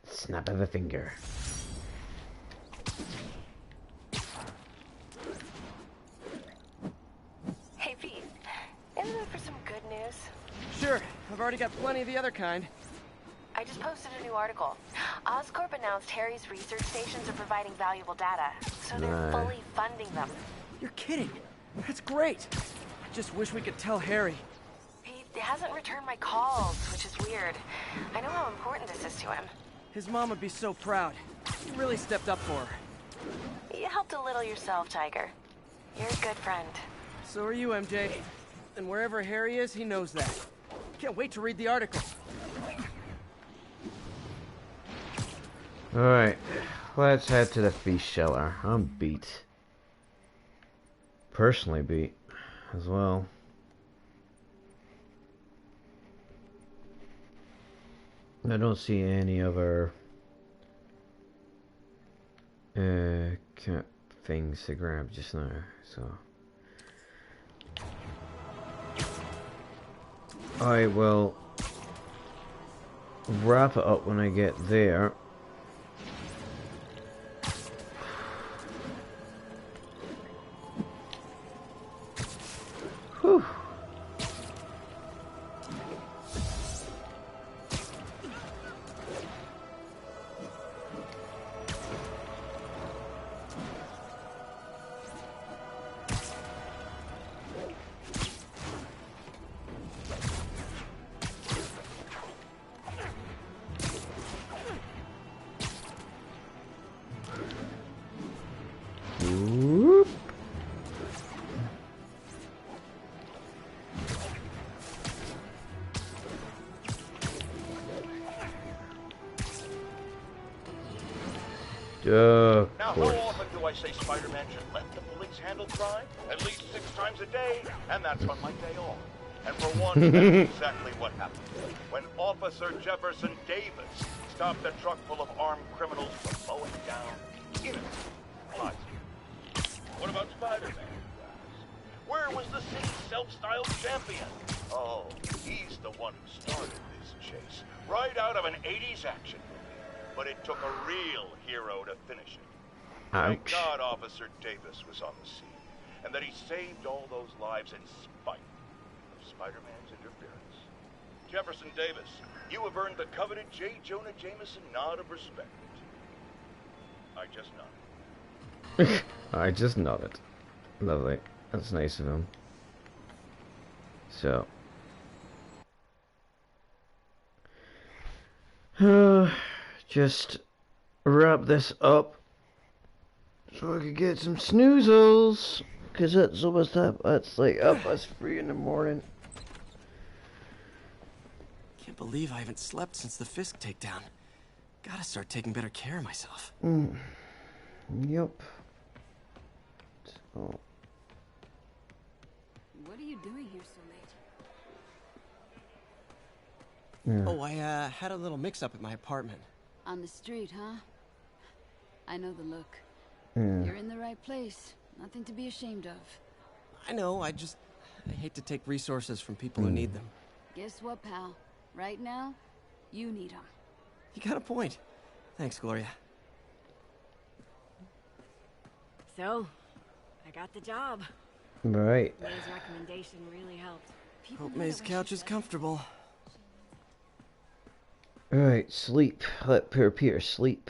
Snap of a finger. Hey Pete, in the mood for some good news? Sure, I've already got plenty of the other kind. I just posted a new article. Oscorp announced Harry's research stations are providing valuable data, so they're fully funding them. You're kidding. That's great. I just wish we could tell Harry. He hasn't returned my calls, which is weird. I know how important this is to him. His mom would be so proud. You really stepped up for her. You helped a little yourself, Tiger. You're a good friend. So are you, MJ. And wherever Harry is, he knows that. Can't wait to read the article. Alright, let's head to the feast shelter. I'm beat. Personally beat as well. I don't see any other things to grab just now, so I will wrap it up when I get there. Whew. Whoop. Now, how often do I say Spider-Man should let the police handle crime? At least 6 times a day, and that's on my day off. And for one, that's exactly what happened. When Officer Jefferson Davis stopped a truck full of armed criminals from mowing down innocent lives. What about Spider-Man, you ask? Where was the city's self-styled champion? Oh, he's the one who started this chase, right out of an 80s action movie. But it took a real hero to finish it. Thank God Officer Davis was on the scene, and that he saved all those lives in spite of Spider-Man's interference. Jefferson Davis, you have earned the coveted J. Jonah Jameson nod of respect. I just nodded. I just nodded. Lovely. That's nice of him. So. Just wrap this up so I could get some snoozles, because that's almost up. That's like up past 3 in the morning. Can't believe I haven't slept since the Fisk takedown. Gotta start taking better care of myself. Yup. So. What are you doing here so late? Oh, I had a little mix-up at my apartment. On the street, huh? I know the look. Hmm. You're in the right place. Nothing to be ashamed of. I know, I hate to take resources from people who need them. Guess what, pal? Right now, you need them. You got a point. Thanks, Gloria. So, I got the job. Right. May's recommendation really helped. Hope May's couch is comfortable. Alright, sleep. Let poor Peter sleep.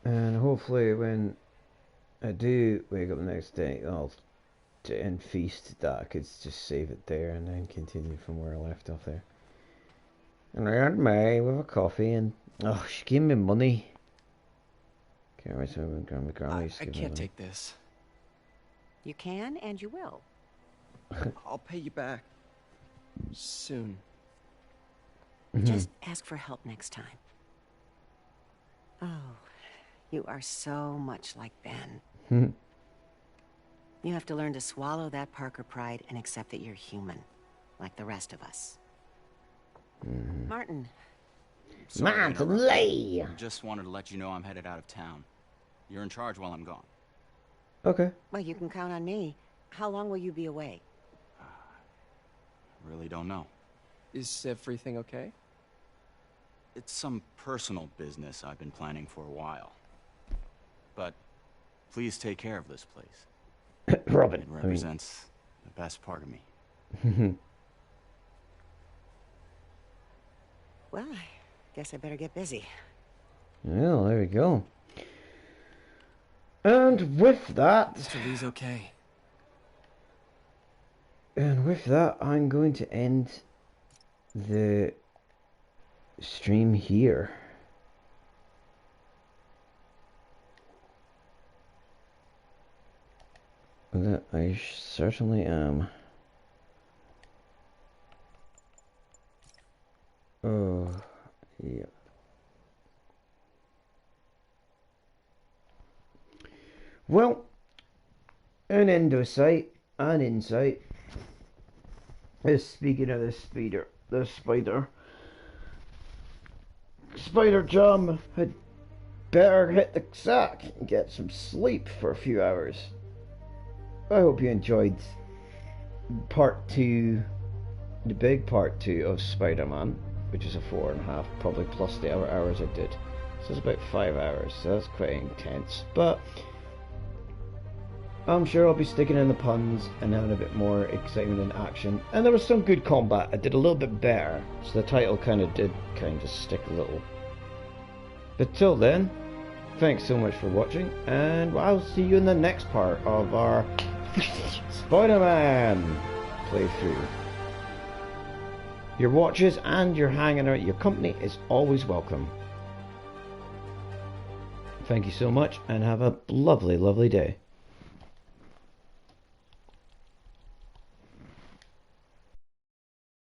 And hopefully when I do wake up the next day, I'll end feast that I could just save it there and then continue from where I left off there. And I had May with a coffee and oh, she gave me money. Can't wait to Grammy. I can't take this. You can and you will. I'll pay you back. Soon. Just ask for help next time. Oh, you are so much like Ben. You have to learn to swallow that Parker pride and accept that you're human, like the rest of us. Martin. Martin Lee! Just wanted to let you know I'm headed out of town. You're in charge while I'm gone. Okay. Well, you can count on me. How long will you be away? Really don't know. Is everything okay? It's some personal business I've been planning for a while. But please take care of this place. Robin. It represents the best part of me. Well, I guess I better get busy. Well, there we go. And with that... Mr. Lee's okay. And with that, I'm going to end the stream here. That I certainly am. Oh, yeah. Well, an endosight and insight. Speaking of the spider Jam had better hit the sack and get some sleep for a few hours. I hope you enjoyed part 2, the big part 2 of Spider-Man, which is a 4.5, probably plus the other hours I did. So it's about 5 hours, so that's quite intense. But I'm sure I'll be sticking in the puns and having a bit more excitement and action. And there was some good combat. I did a little bit better, so the title kind of stick a little. But till then, thanks so much for watching, and I'll see you in the next part of our Spider-Man playthrough. Your watches and your hanging out, your company is always welcome. Thank you so much, and have a lovely, lovely day.